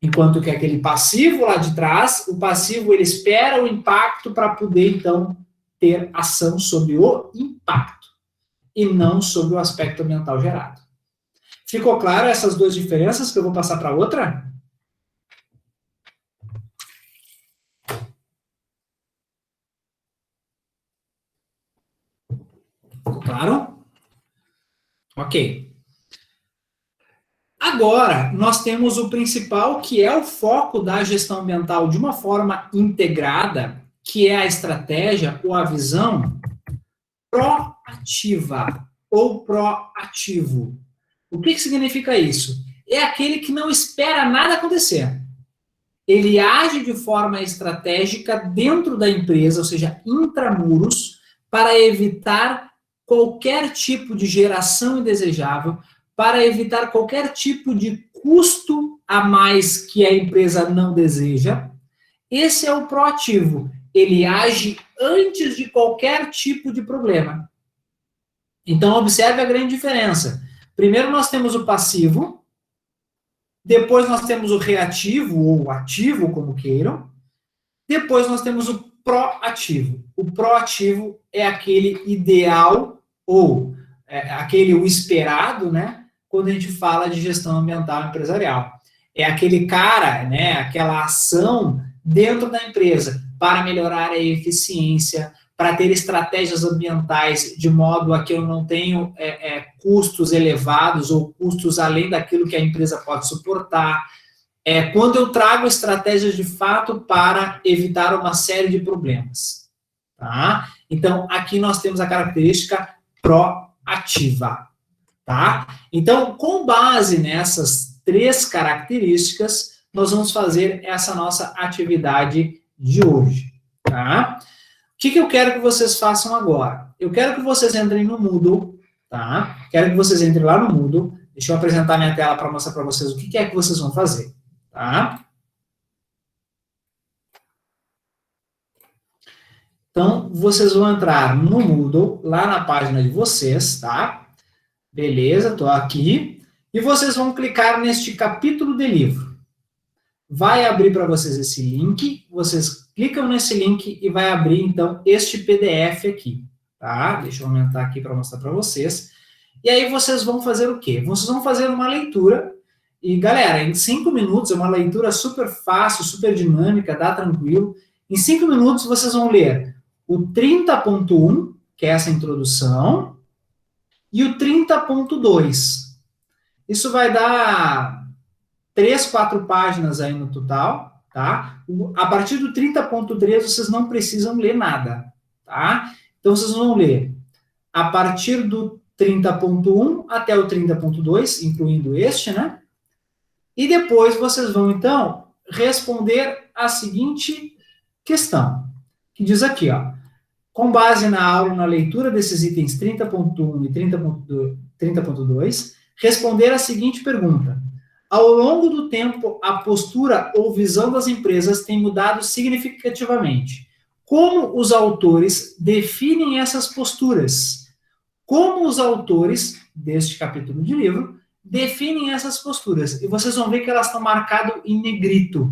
Enquanto que aquele passivo lá de trás, o passivo ele espera o impacto para poder, então, ter ação sobre o impacto e não sobre o aspecto ambiental gerado. Ficou claro essas duas diferenças que eu vou passar para outra? Ficou claro? Ok. Agora, nós temos o principal, que é o foco da gestão ambiental de uma forma integrada, que é a estratégia ou a visão proativa ou proativo. O que significa isso? É aquele que não espera nada acontecer. Ele age de forma estratégica dentro da empresa, ou seja, intramuros, para evitar qualquer tipo de geração indesejável, para evitar qualquer tipo de custo a mais que a empresa não deseja. Esse é o proativo. Ele age antes de qualquer tipo de problema. Então, observe a grande diferença. Primeiro nós temos o passivo, depois nós temos o reativo, ou ativo, como queiram, depois nós temos o proativo. O proativo é aquele ideal, ou aquele o esperado, né, quando a gente fala de gestão ambiental empresarial. É aquele cara, né, aquela ação dentro da empresa para melhorar a eficiência, para ter estratégias ambientais de modo a que eu não tenho custos elevados ou custos além daquilo que a empresa pode suportar. Quando eu trago estratégias de fato para evitar uma série de problemas. Tá? Então, aqui nós temos a característica proativa. Tá? Então, com base nessas três características, nós vamos fazer essa nossa atividade de hoje. Tá? O que eu quero que vocês façam agora? Eu quero que vocês entrem no Moodle, tá? Quero que vocês entrem lá no Moodle. Deixa eu apresentar minha tela para mostrar para vocês o que é que vocês vão fazer, tá? Então, vocês vão entrar no Moodle, lá na página de vocês, tá? Beleza, estou aqui. E vocês vão clicar neste capítulo de livro. Vai abrir para vocês esse link, vocês clicam nesse link e vai abrir, então, este PDF aqui, tá? Deixa eu aumentar aqui para mostrar para vocês. E aí vocês vão fazer o quê? Vocês vão fazer uma leitura, e galera, em 5 minutos, é uma leitura super fácil, super dinâmica, dá tranquilo. Em 5 minutos vocês vão ler o 30.1, que é essa introdução, e o 30.2. Isso vai dar 3, 4 páginas aí no total, tá? A partir do 30.3 vocês não precisam ler nada, tá? Então vocês vão ler a partir do 30.1 até o 30.2, incluindo este, né? E depois vocês vão, então, responder a seguinte questão, que diz aqui, ó, com base na aula, na leitura desses itens 30.1 e 30.2, responder a seguinte pergunta. Ao longo do tempo, a postura ou visão das empresas tem mudado significativamente. Como os autores definem essas posturas? Como os autores deste capítulo de livro definem essas posturas? E vocês vão ver que elas estão marcadas em negrito,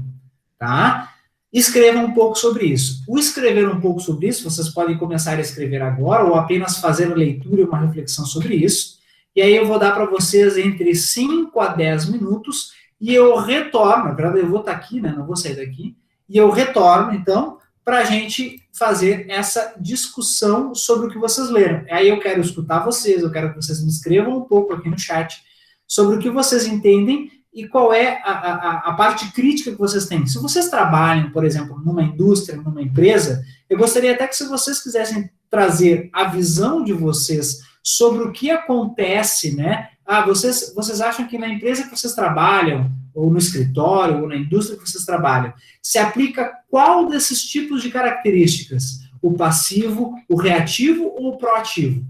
tá? Escrevam um pouco sobre isso. O escrever um pouco sobre isso, vocês podem começar a escrever agora ou apenas fazer a leitura e uma reflexão sobre isso. E aí eu vou dar para vocês entre 5 a 10 minutos e eu retorno, na verdade eu vou estar aqui, né, não vou sair daqui, e eu retorno, então, para a gente fazer essa discussão sobre o que vocês leram. Aí eu quero escutar vocês, eu quero que vocês me escrevam um pouco aqui no chat sobre o que vocês entendem e qual é a parte crítica que vocês têm. Se vocês trabalham, por exemplo, numa indústria, numa empresa, eu gostaria até que se vocês quisessem trazer a visão de vocês sobre o que acontece, né? Vocês acham que na empresa que vocês trabalham, ou no escritório, ou na indústria que vocês trabalham, se aplica qual desses tipos de características? O passivo, o reativo ou o proativo?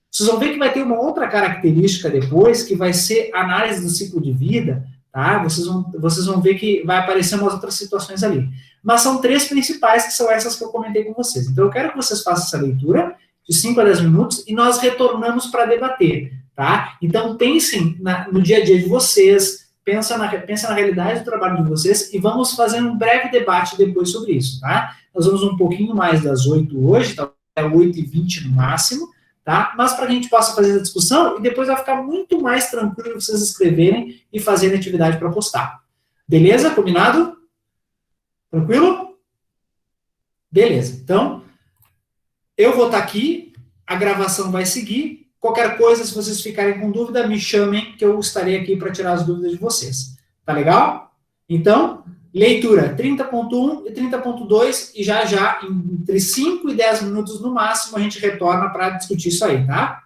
Vocês vão ver que vai ter uma outra característica depois, que vai ser análise do ciclo de vida, tá? Vocês vão ver que vai aparecer umas outras situações ali. Mas são três principais, que são essas que eu comentei com vocês. Então, eu quero que vocês façam essa leitura de 5 a 10 minutos e nós retornamos para debater, tá? Então, pensem no dia a dia de vocês, pensa na realidade do trabalho de vocês e vamos fazer um breve debate depois sobre isso, tá? Nós vamos um pouquinho mais das 8 hoje, tá? Até 8h20 no máximo, tá? Mas para que a gente possa fazer a discussão e depois vai ficar muito mais tranquilo vocês escreverem e fazerem atividade para postar. Beleza? Combinado? Tranquilo? Beleza. Então, eu vou estar aqui, a gravação vai seguir. Qualquer coisa, se vocês ficarem com dúvida, me chamem, que eu estarei aqui para tirar as dúvidas de vocês. Tá legal? Então, leitura 30.1 e 30.2, e já, entre 5 e 10 minutos no máximo, a gente retorna para discutir isso aí, tá?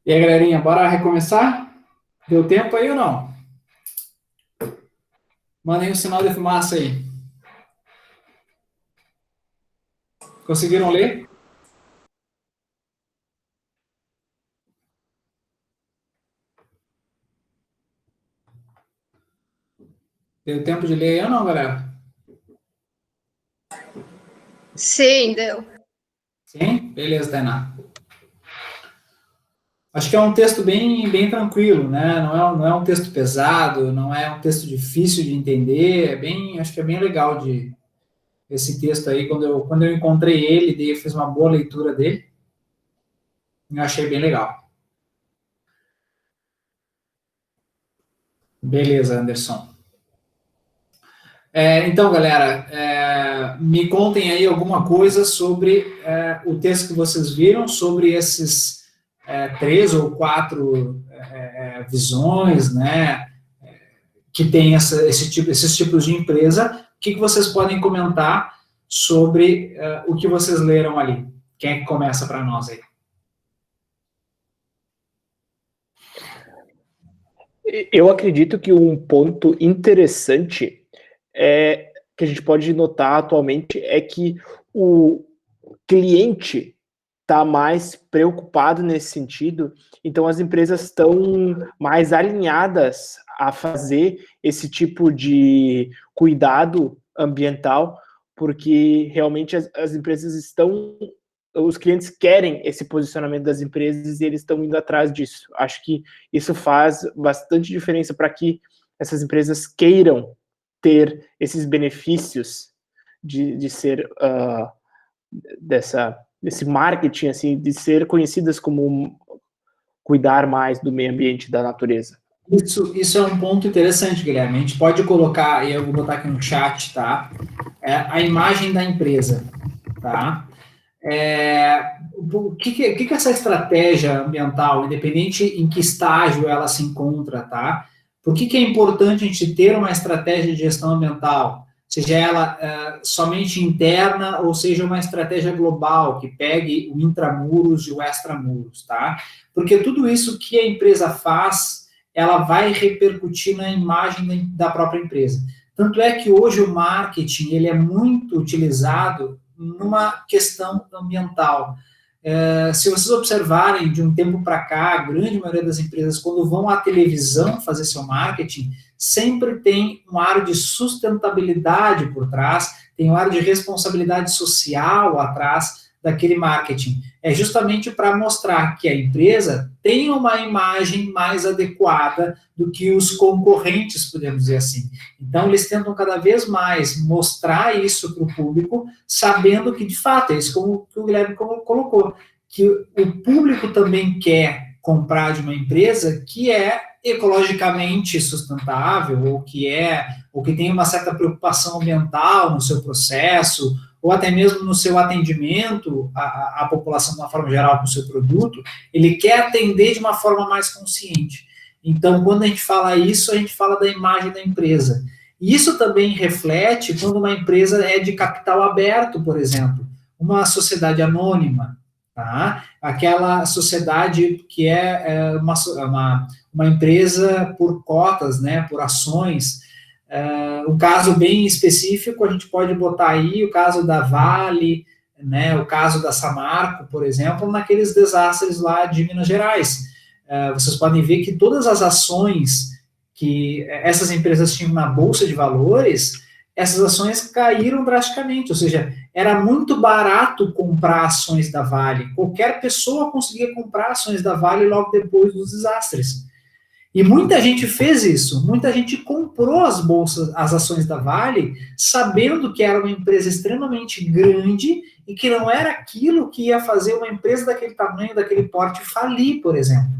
E aí, galerinha, bora recomeçar? Deu tempo aí ou não? Mandem um sinal de fumaça aí. Conseguiram ler? Deu tempo de ler aí ou não, galera? Sim, deu. Sim? Beleza, Tainá. Acho que é um texto bem tranquilo, né? Não é um texto pesado, não é um texto difícil de entender, acho que é bem legal esse texto aí. Quando eu encontrei ele, fiz uma boa leitura dele, eu achei bem legal. Beleza, Anderson. Então, galera, me contem aí alguma coisa sobre o texto que vocês viram, sobre esses 3 ou 4 visões, né, que tem esses tipos de empresa. O que vocês podem comentar sobre o que vocês leram ali? Quem é que começa para nós aí? Eu acredito que um ponto interessante que a gente pode notar atualmente é que o cliente está mais preocupado nesse sentido, então as empresas estão mais alinhadas a fazer esse tipo de cuidado ambiental, porque realmente as empresas os clientes querem esse posicionamento das empresas e eles estão indo atrás disso. Acho que isso faz bastante diferença para que essas empresas queiram ter esses benefícios de ser desse marketing, assim, de ser conhecidas como cuidar mais do meio ambiente, da natureza. Isso é um ponto interessante, Guilherme. A gente pode colocar, e eu vou botar aqui no chat, tá? A imagem da empresa, tá? O que essa estratégia ambiental, independente em que estágio ela se encontra, tá? Por que é importante a gente ter uma estratégia de gestão ambiental? Seja ela somente interna ou seja uma estratégia global, que pegue o intramuros e o extramuros, tá? Porque tudo isso que a empresa faz, ela vai repercutir na imagem da própria empresa. Tanto é que hoje o marketing ele é muito utilizado numa questão ambiental. Se vocês observarem de um tempo para cá, a grande maioria das empresas, quando vão à televisão fazer seu marketing, sempre tem um ar de sustentabilidade por trás, tem um ar de responsabilidade social atrás daquele marketing. É justamente para mostrar que a empresa tem uma imagem mais adequada do que os concorrentes, podemos dizer assim. Então, eles tentam cada vez mais mostrar isso para o público, sabendo que, de fato, é isso como o Guilherme colocou, que o público também quer comprar de uma empresa que é ecologicamente sustentável, ou que tem uma certa preocupação ambiental no seu processo, ou até mesmo no seu atendimento à população de uma forma geral com o seu produto, ele quer atender de uma forma mais consciente. Então, quando a gente fala isso, a gente fala da imagem da empresa. E isso também reflete quando uma empresa é de capital aberto, por exemplo, uma sociedade anônima, tá? Aquela sociedade que é uma empresa por cotas, né, por ações. Um caso bem específico, a gente pode botar aí o caso da Vale, né, o caso da Samarco, por exemplo, naqueles desastres lá de Minas Gerais. Vocês podem ver que todas as ações que essas empresas tinham na Bolsa de Valores, essas ações caíram drasticamente, ou seja, era muito barato comprar ações da Vale. Qualquer pessoa conseguia comprar ações da Vale logo depois dos desastres. E muita gente fez isso, muita gente comprou as ações da Vale, sabendo que era uma empresa extremamente grande e que não era aquilo que ia fazer uma empresa daquele tamanho, daquele porte falir, por exemplo.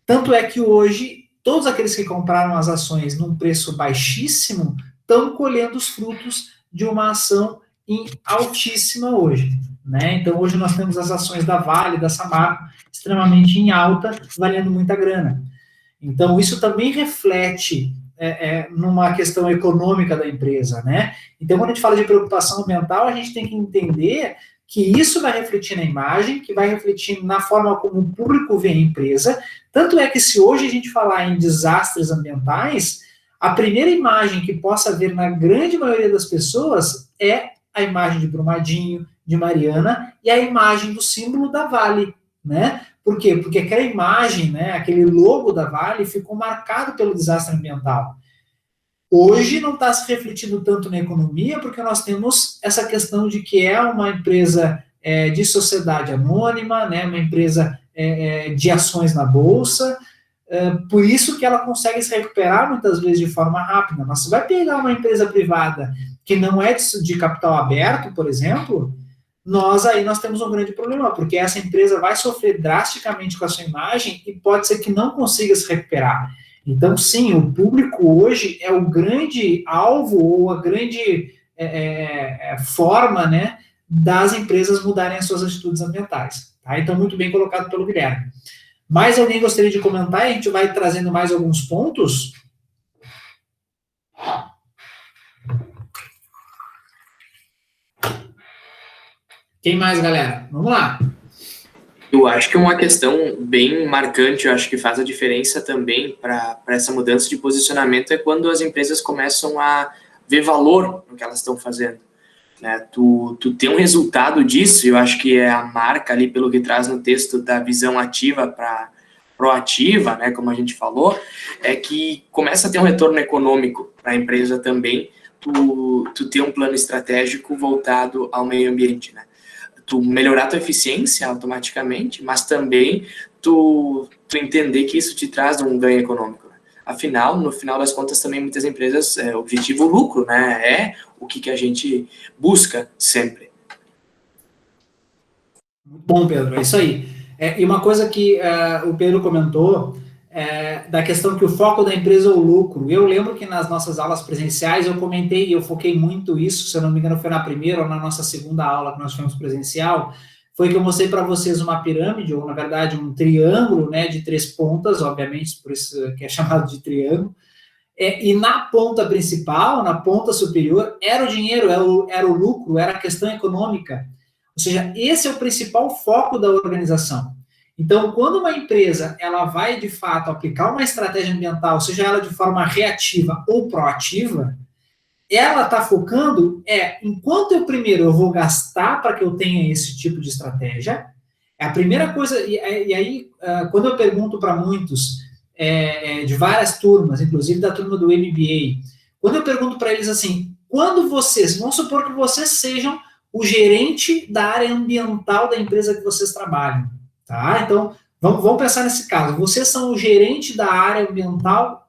Tanto é que hoje, todos aqueles que compraram as ações num preço baixíssimo estão colhendo os frutos de uma ação altíssima hoje. Né? Então, hoje nós temos as ações da Vale, da Samarco, extremamente em alta, valendo muita grana. Então, isso também reflete numa questão econômica da empresa, né? Então, quando a gente fala de preocupação ambiental, a gente tem que entender que isso vai refletir na imagem, que vai refletir na forma como o público vê a empresa. Tanto é que se hoje a gente falar em desastres ambientais, a primeira imagem que possa ver na grande maioria das pessoas é a imagem de Brumadinho, de Mariana, e a imagem do símbolo da Vale, né? Por quê? Porque aquela imagem, né, aquele logo da Vale ficou marcado pelo desastre ambiental. Hoje não está se refletindo tanto na economia, porque nós temos essa questão de que é uma empresa de sociedade anônima, né, uma empresa de ações na bolsa, por isso que ela consegue se recuperar muitas vezes de forma rápida. Mas se vai pegar uma empresa privada que não é de capital aberto, por exemplo, nós temos um grande problema, porque essa empresa vai sofrer drasticamente com a sua imagem e pode ser que não consiga se recuperar. Então, sim, o público hoje é o grande alvo ou a grande forma, né, das empresas mudarem as suas atitudes ambientais. Tá? Então, muito bem colocado pelo Guilherme. Mais alguém gostaria de comentar? A gente vai trazendo mais alguns pontos. Quem mais, galera? Vamos lá. Eu acho que uma questão bem marcante, eu acho que faz a diferença também para essa mudança de posicionamento é quando as empresas começam a ver valor no que elas estão fazendo. Né? Tu tem um resultado disso, eu acho que é a marca ali, pelo que traz no texto, da visão ativa para proativa, né, como a gente falou, é que começa a ter um retorno econômico para a empresa também, tu ter um plano estratégico voltado ao meio ambiente, né? Tu melhorar a tua eficiência automaticamente, mas também tu entender que isso te traz um ganho econômico. Né? Afinal, no final das contas, também muitas empresas, objetivo lucro, né? É o que a gente busca sempre. Bom, Pedro, é isso aí. E uma coisa que o Pedro comentou, da questão que o foco da empresa é o lucro. Eu lembro que nas nossas aulas presenciais eu comentei, eu foquei muito isso, se eu não me engano foi na primeira ou na nossa segunda aula que nós tivemos presencial, foi que eu mostrei para vocês uma pirâmide, ou na verdade um triângulo, né, de 3 pontas, obviamente, por isso que é chamado de triângulo, e na ponta principal, na ponta superior, era o dinheiro, era o lucro, era a questão econômica. Ou seja, esse é o principal foco da organização. Então, quando uma empresa ela vai, de fato, aplicar uma estratégia ambiental, seja ela de forma reativa ou proativa, ela está focando enquanto eu vou gastar para que eu tenha esse tipo de estratégia, é a primeira coisa, e aí, quando eu pergunto para muitos, de várias turmas, inclusive da turma do MBA, quando eu pergunto para eles assim, vamos supor que vocês sejam o gerente da área ambiental da empresa que vocês trabalham, tá? Então, vamos pensar nesse caso. Vocês são o gerente da área ambiental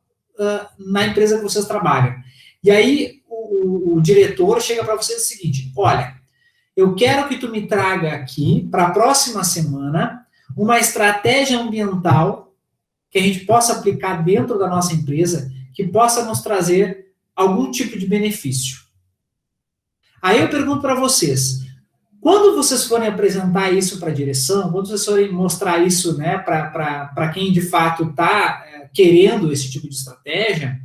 na empresa que vocês trabalham. E aí, o diretor chega para vocês o seguinte, olha, eu quero que tu me traga aqui, para a próxima semana, uma estratégia ambiental que a gente possa aplicar dentro da nossa empresa, que possa nos trazer algum tipo de benefício. Aí eu pergunto para vocês, quando vocês forem apresentar isso para a direção, quando vocês forem mostrar isso, né, para quem de fato está querendo esse tipo de estratégia,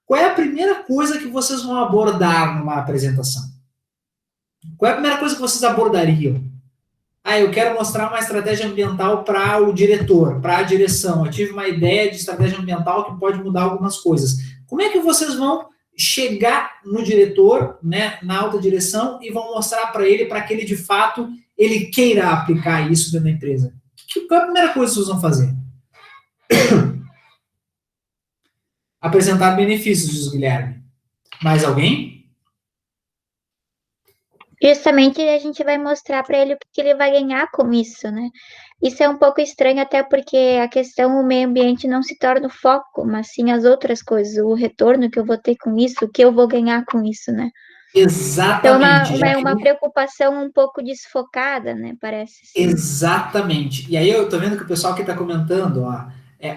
qual é a primeira coisa que vocês vão abordar numa apresentação? Qual é a primeira coisa que vocês abordariam? Eu quero mostrar uma estratégia ambiental para o diretor, para a direção. Eu tive uma ideia de estratégia ambiental que pode mudar algumas coisas. Como é que vocês vão chegar no diretor, né, na alta direção, e vão mostrar para ele, para que ele, de fato, ele queira aplicar isso dentro da empresa? Qual é a primeira coisa que vocês vão fazer? Apresentar benefícios, diz o Guilherme. Mais alguém? Justamente a gente vai mostrar para ele o que ele vai ganhar com isso, né? Isso é um pouco estranho, até porque a questão do meio ambiente não se torna o foco, mas sim as outras coisas, o retorno que eu vou ter com isso, o que eu vou ganhar com isso, né? Exatamente. Então, é uma preocupação um pouco desfocada, né? Parece. Sim. Exatamente. E aí eu tô vendo que o pessoal que está comentando,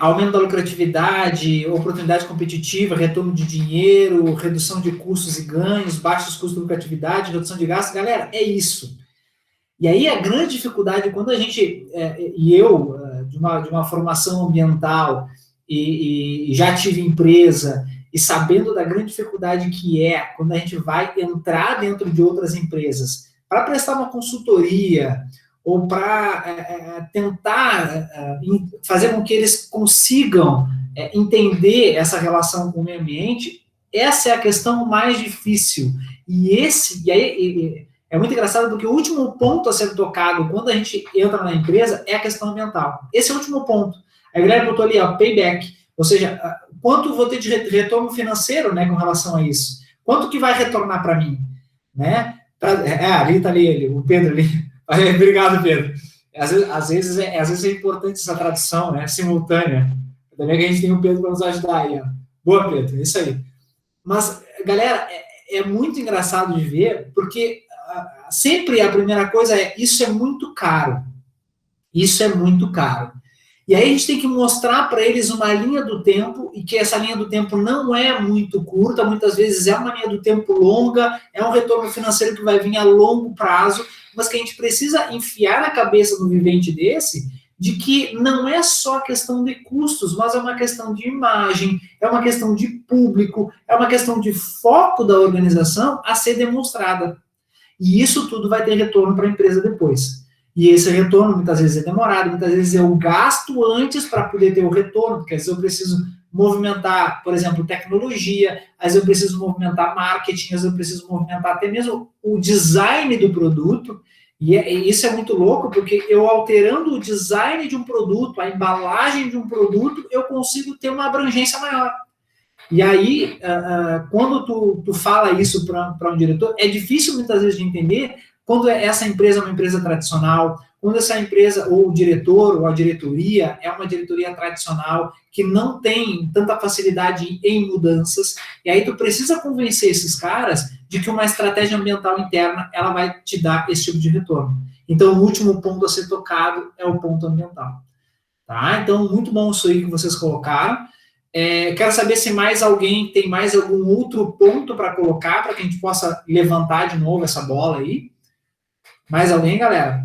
aumento da lucratividade, oportunidade competitiva, retorno de dinheiro, redução de custos e ganhos, baixos custos de lucratividade, redução de gastos. Galera, é isso. E aí a grande dificuldade, quando a gente, de uma formação ambiental e já tive empresa, e sabendo da grande dificuldade que é quando a gente vai entrar dentro de outras empresas para prestar uma consultoria ou para tentar fazer com que eles consigam entender essa relação com o meio ambiente, essa é a questão mais difícil. E aí é muito engraçado porque o último ponto a ser tocado quando a gente entra na empresa é a questão ambiental. Esse é o último ponto. A Guilherme botou ali, ó, payback, ou seja, quanto vou ter de retorno financeiro, né, com relação a isso? Quanto que vai retornar para mim? Né? Ali está ali, o Pedro ali. Obrigado, Pedro. Às vezes é importante essa tradução, né, simultânea. Também que a gente tem o Pedro para nos ajudar aí. Ó. Boa, Pedro, isso aí. Mas, galera, é muito engraçado de ver, porque sempre a primeira coisa isso é muito caro. Isso é muito caro. E aí a gente tem que mostrar para eles uma linha do tempo, e que essa linha do tempo não é muito curta, muitas vezes é uma linha do tempo longa, é um retorno financeiro que vai vir a longo prazo, mas que a gente precisa enfiar na cabeça do vivente desse, de que não é só questão de custos, mas é uma questão de imagem, é uma questão de público, é uma questão de foco da organização a ser demonstrada. E isso tudo vai ter retorno para a empresa depois. E esse retorno, muitas vezes, é demorado, muitas vezes eu gasto antes para poder ter o retorno, porque às vezes eu preciso movimentar, por exemplo, tecnologia, às vezes eu preciso movimentar marketing, às vezes eu preciso movimentar até mesmo o design do produto, e isso é muito louco, porque eu alterando o design de um produto, a embalagem de um produto, eu consigo ter uma abrangência maior. E aí, quando tu fala isso para um diretor, é difícil muitas vezes de entender quando essa empresa é uma empresa tradicional, quando essa empresa, ou o diretor, ou a diretoria, é uma diretoria tradicional, que não tem tanta facilidade em mudanças, e aí tu precisa convencer esses caras de que uma estratégia ambiental interna, ela vai te dar esse tipo de retorno. Então, o último ponto a ser tocado é o ponto ambiental. Tá? Então, muito bom isso aí que vocês colocaram. Quero saber se mais alguém tem mais algum outro ponto para colocar, para que a gente possa levantar de novo essa bola aí. Mais alguém, galera?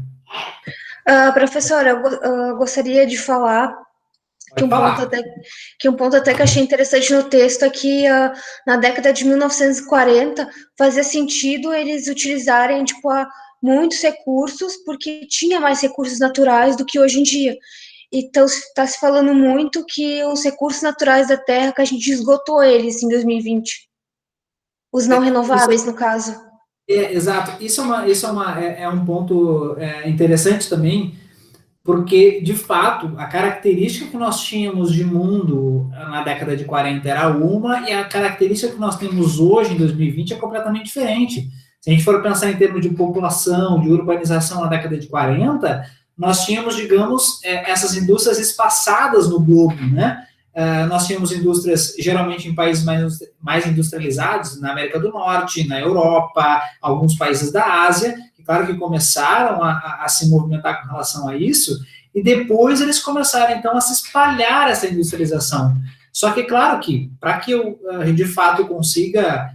Professora, eu gostaria de falar que um ponto até que achei interessante no texto é que na década de 1940 fazia sentido eles utilizarem muitos recursos, porque tinha mais recursos naturais do que hoje em dia. Então, está se falando muito que os recursos naturais da Terra, que a gente esgotou eles em 2020. Os não renováveis, no caso. Exato. Isso é um ponto interessante também, porque, de fato, a característica que nós tínhamos de mundo na década de 40 era uma, e a característica que nós temos hoje, em 2020, é completamente diferente. Se a gente for pensar em termos de população, de urbanização na década de 40, nós tínhamos, digamos, essas indústrias espaçadas no globo, né? Nós tínhamos indústrias, geralmente, em países mais industrializados, na América do Norte, na Europa, alguns países da Ásia, que, claro, que começaram a se movimentar com relação a isso, e depois eles começaram, então, a se espalhar essa industrialização. Só que, claro que, para que eu, de fato, consiga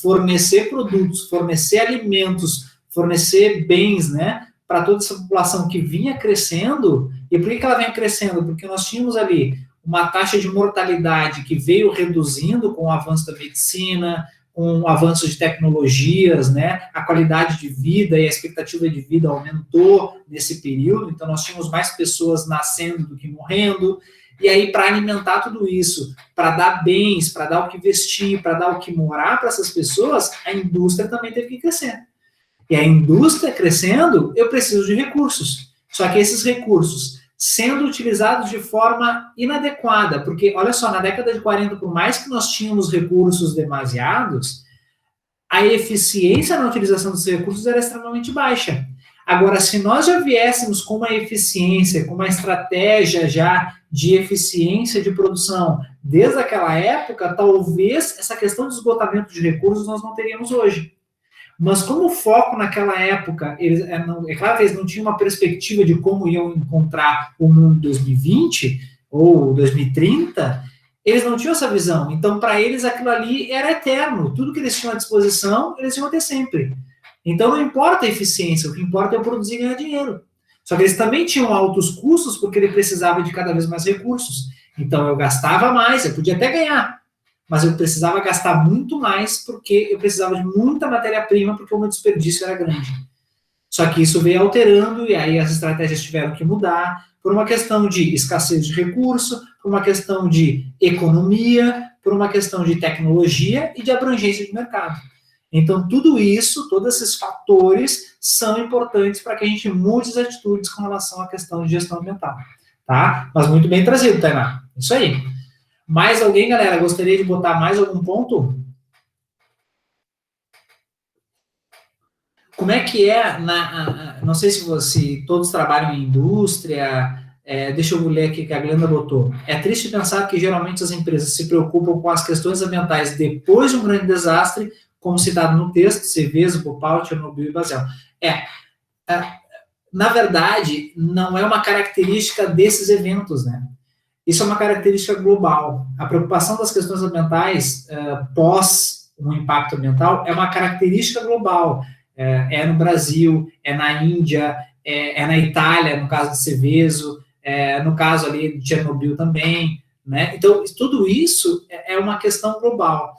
fornecer produtos, fornecer alimentos, fornecer bens, né, para toda essa população que vinha crescendo, e por que ela vinha crescendo? Porque nós tínhamos ali uma taxa de mortalidade que veio reduzindo com o avanço da medicina, com o avanço de tecnologias, né? A qualidade de vida e a expectativa de vida aumentou nesse período, então nós tínhamos mais pessoas nascendo do que morrendo, e aí para alimentar tudo isso, para dar bens, para dar o que vestir, para dar o que morar para essas pessoas, a indústria também teve que crescer. E a indústria crescendo, eu preciso de recursos. Só que esses recursos sendo utilizados de forma inadequada, porque, olha só, na década de 40, por mais que nós tínhamos recursos demasiados, a eficiência na utilização dos recursos era extremamente baixa. Agora, se nós já viéssemos com uma eficiência, com uma estratégia já de eficiência de produção desde aquela época, talvez essa questão de esgotamento de recursos nós não teríamos hoje. Mas como o foco naquela época, é claro que eles não tinham uma perspectiva de como iam encontrar o mundo em 2020 ou 2030, eles não tinham essa visão. Então, para eles, aquilo ali era eterno. Tudo que eles tinham à disposição, eles iam ter sempre. Então, não importa a eficiência, o que importa é eu produzir e ganhar dinheiro. Só que eles também tinham altos custos, porque ele precisava de cada vez mais recursos. Então, eu gastava mais, eu podia até ganhar, mas eu precisava gastar muito mais porque eu precisava de muita matéria-prima porque o meu desperdício era grande. Só que isso veio alterando e aí as estratégias tiveram que mudar por uma questão de escassez de recurso, por uma questão de economia, por uma questão de tecnologia e de abrangência de mercado. Então, tudo isso, todos esses fatores são importantes para que a gente mude as atitudes com relação à questão de gestão ambiental, tá? Mas muito bem trazido, Tainá. Isso aí. Mais alguém, galera? Gostaria de botar mais algum ponto? Como é que é, não sei se todos trabalham em indústria, deixa eu ler aqui que a Glenda botou. É triste pensar que geralmente as empresas se preocupam com as questões ambientais depois de um grande desastre, como citado no texto, Seveso, Bhopal, Chernobyl e Basel. Na verdade, não é uma característica desses eventos, né? Isso é uma característica global. A preocupação das questões ambientais pós um impacto ambiental é uma característica global. É no Brasil, é na Índia, é na Itália, no caso de Seveso, no caso ali de Chernobyl também, né? Então, tudo isso é uma questão global.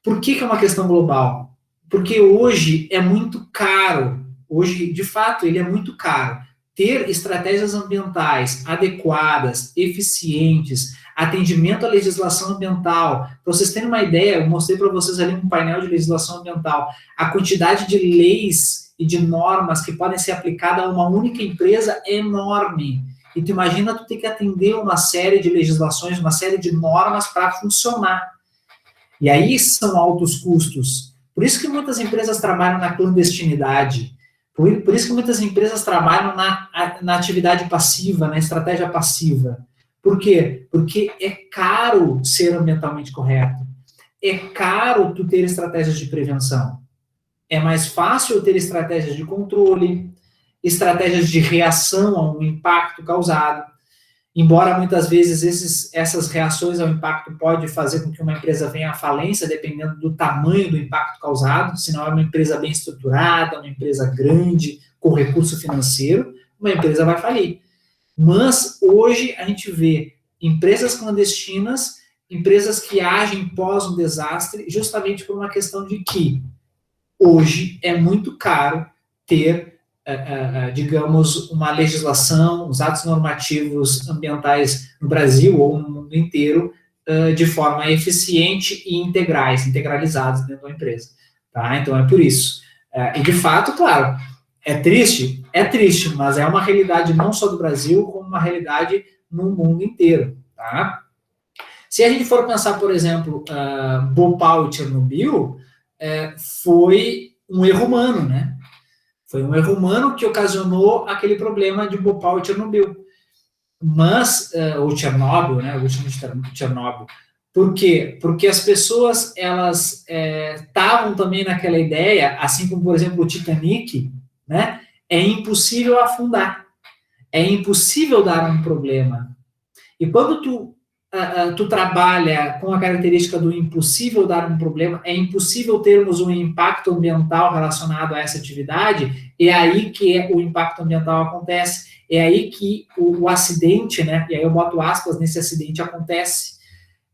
Por que é uma questão global? Porque hoje é muito caro, hoje, de fato, ele é muito caro. Ter estratégias ambientais adequadas, eficientes, atendimento à legislação ambiental. Para vocês terem uma ideia, eu mostrei para vocês ali um painel de legislação ambiental, a quantidade de leis e de normas que podem ser aplicadas a uma única empresa é enorme. E tu imagina tu ter que atender uma série de legislações, uma série de normas para funcionar. E aí são altos custos. Por isso que muitas empresas trabalham na clandestinidade. Por isso que muitas empresas trabalham na atividade passiva, na estratégia passiva. Por quê? Porque é caro ser ambientalmente correto. É caro tu ter estratégias de prevenção. É mais fácil ter estratégias de controle, estratégias de reação a um impacto causado. Embora muitas vezes essas reações ao impacto pode fazer com que uma empresa venha à falência, dependendo do tamanho do impacto causado, se não é uma empresa bem estruturada, uma empresa grande, com recurso financeiro, uma empresa vai falir. Mas hoje a gente vê empresas clandestinas, empresas que agem pós um desastre, justamente por uma questão de que hoje é muito caro ter digamos, uma legislação, os atos normativos ambientais no Brasil ou no mundo inteiro de forma eficiente e integralizados dentro da empresa. Tá? Então, é por isso. E, de fato, claro, é triste, mas é uma realidade não só do Brasil, como uma realidade no mundo inteiro. Tá? Se a gente for pensar, por exemplo, Bhopal e Chernobyl, foi um erro humano, né? Foi um erro humano que ocasionou aquele problema de Bhopal e Chernobyl. Mas, ou Chernobyl, né, o último de Chernobyl. Por quê? Porque as pessoas, elas estavam também naquela ideia, assim como, por exemplo, o Titanic, né, é impossível afundar. É impossível dar um problema. E quando tu trabalha com a característica do impossível dar um problema, é impossível termos um impacto ambiental relacionado a essa atividade, é aí que o impacto ambiental acontece, é aí que o acidente, né, e aí eu boto aspas nesse acidente, acontece.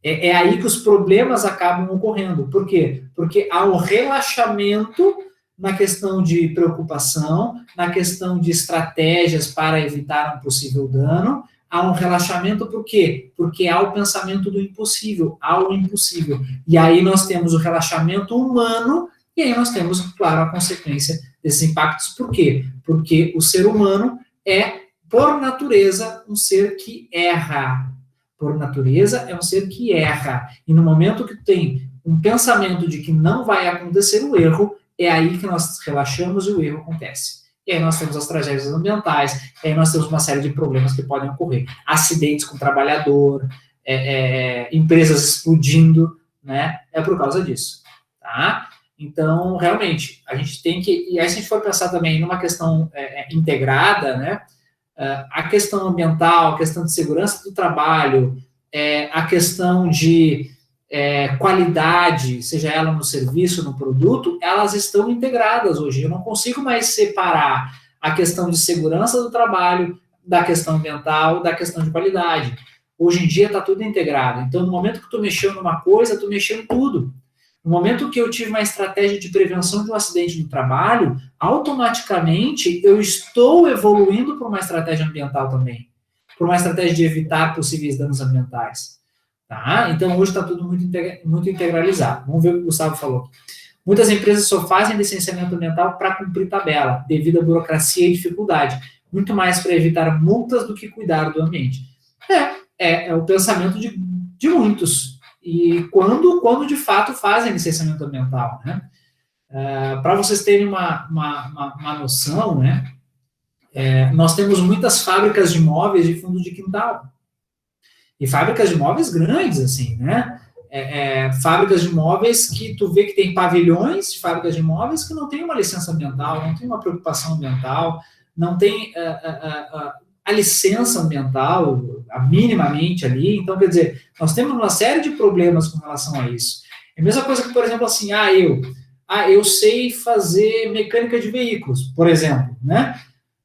É aí que os problemas acabam ocorrendo. Por quê? Porque há um relaxamento na questão de preocupação, na questão de estratégias para evitar um possível dano. Há um relaxamento por quê? Porque há o pensamento do impossível, há o impossível. E aí nós temos o relaxamento humano, e aí nós temos, claro, a consequência desses impactos. Por quê? Porque o ser humano é, por natureza, um ser que erra. Por natureza, é um ser que erra. E no momento que tem um pensamento de que não vai acontecer o erro, é aí que nós relaxamos e o erro acontece. E aí nós temos as tragédias ambientais, e aí nós temos uma série de problemas que podem ocorrer. Acidentes com trabalhador, empresas explodindo, né? É por causa disso, tá? Então, realmente, a gente tem que... E aí, se a gente for pensar também numa questão integrada, né? A questão ambiental, a questão de segurança do trabalho, a questão de qualidade, seja ela no serviço, no produto, elas estão integradas hoje. Eu não consigo mais separar a questão de segurança do trabalho da questão ambiental, da questão de qualidade. Hoje em dia está tudo integrado. Então, no momento que tu mexeu numa coisa, tu mexeu em tudo. No momento que eu tive uma estratégia de prevenção de um acidente no trabalho, automaticamente eu estou evoluindo para uma estratégia ambiental também, para uma estratégia de evitar possíveis danos ambientais. Tá? Então, hoje está tudo muito integralizado. Vamos ver o que o Gustavo falou. Muitas empresas só fazem licenciamento ambiental para cumprir tabela, devido à burocracia e dificuldade, muito mais para evitar multas do que cuidar do ambiente. É o pensamento de muitos. E quando de fato fazem licenciamento ambiental, né? Para vocês terem uma noção, né? Nós temos muitas fábricas de móveis de fundo de quintal. E fábricas de móveis grandes, assim, né? Fábricas de móveis que tu vê que tem pavilhões de fábricas de móveis que não tem uma licença ambiental, não tem uma preocupação ambiental, não tem a licença ambiental minimamente ali. Então, quer dizer, nós temos uma série de problemas com relação a isso. É a mesma coisa que, por exemplo, assim, eu sei fazer mecânica de veículos, por exemplo, né?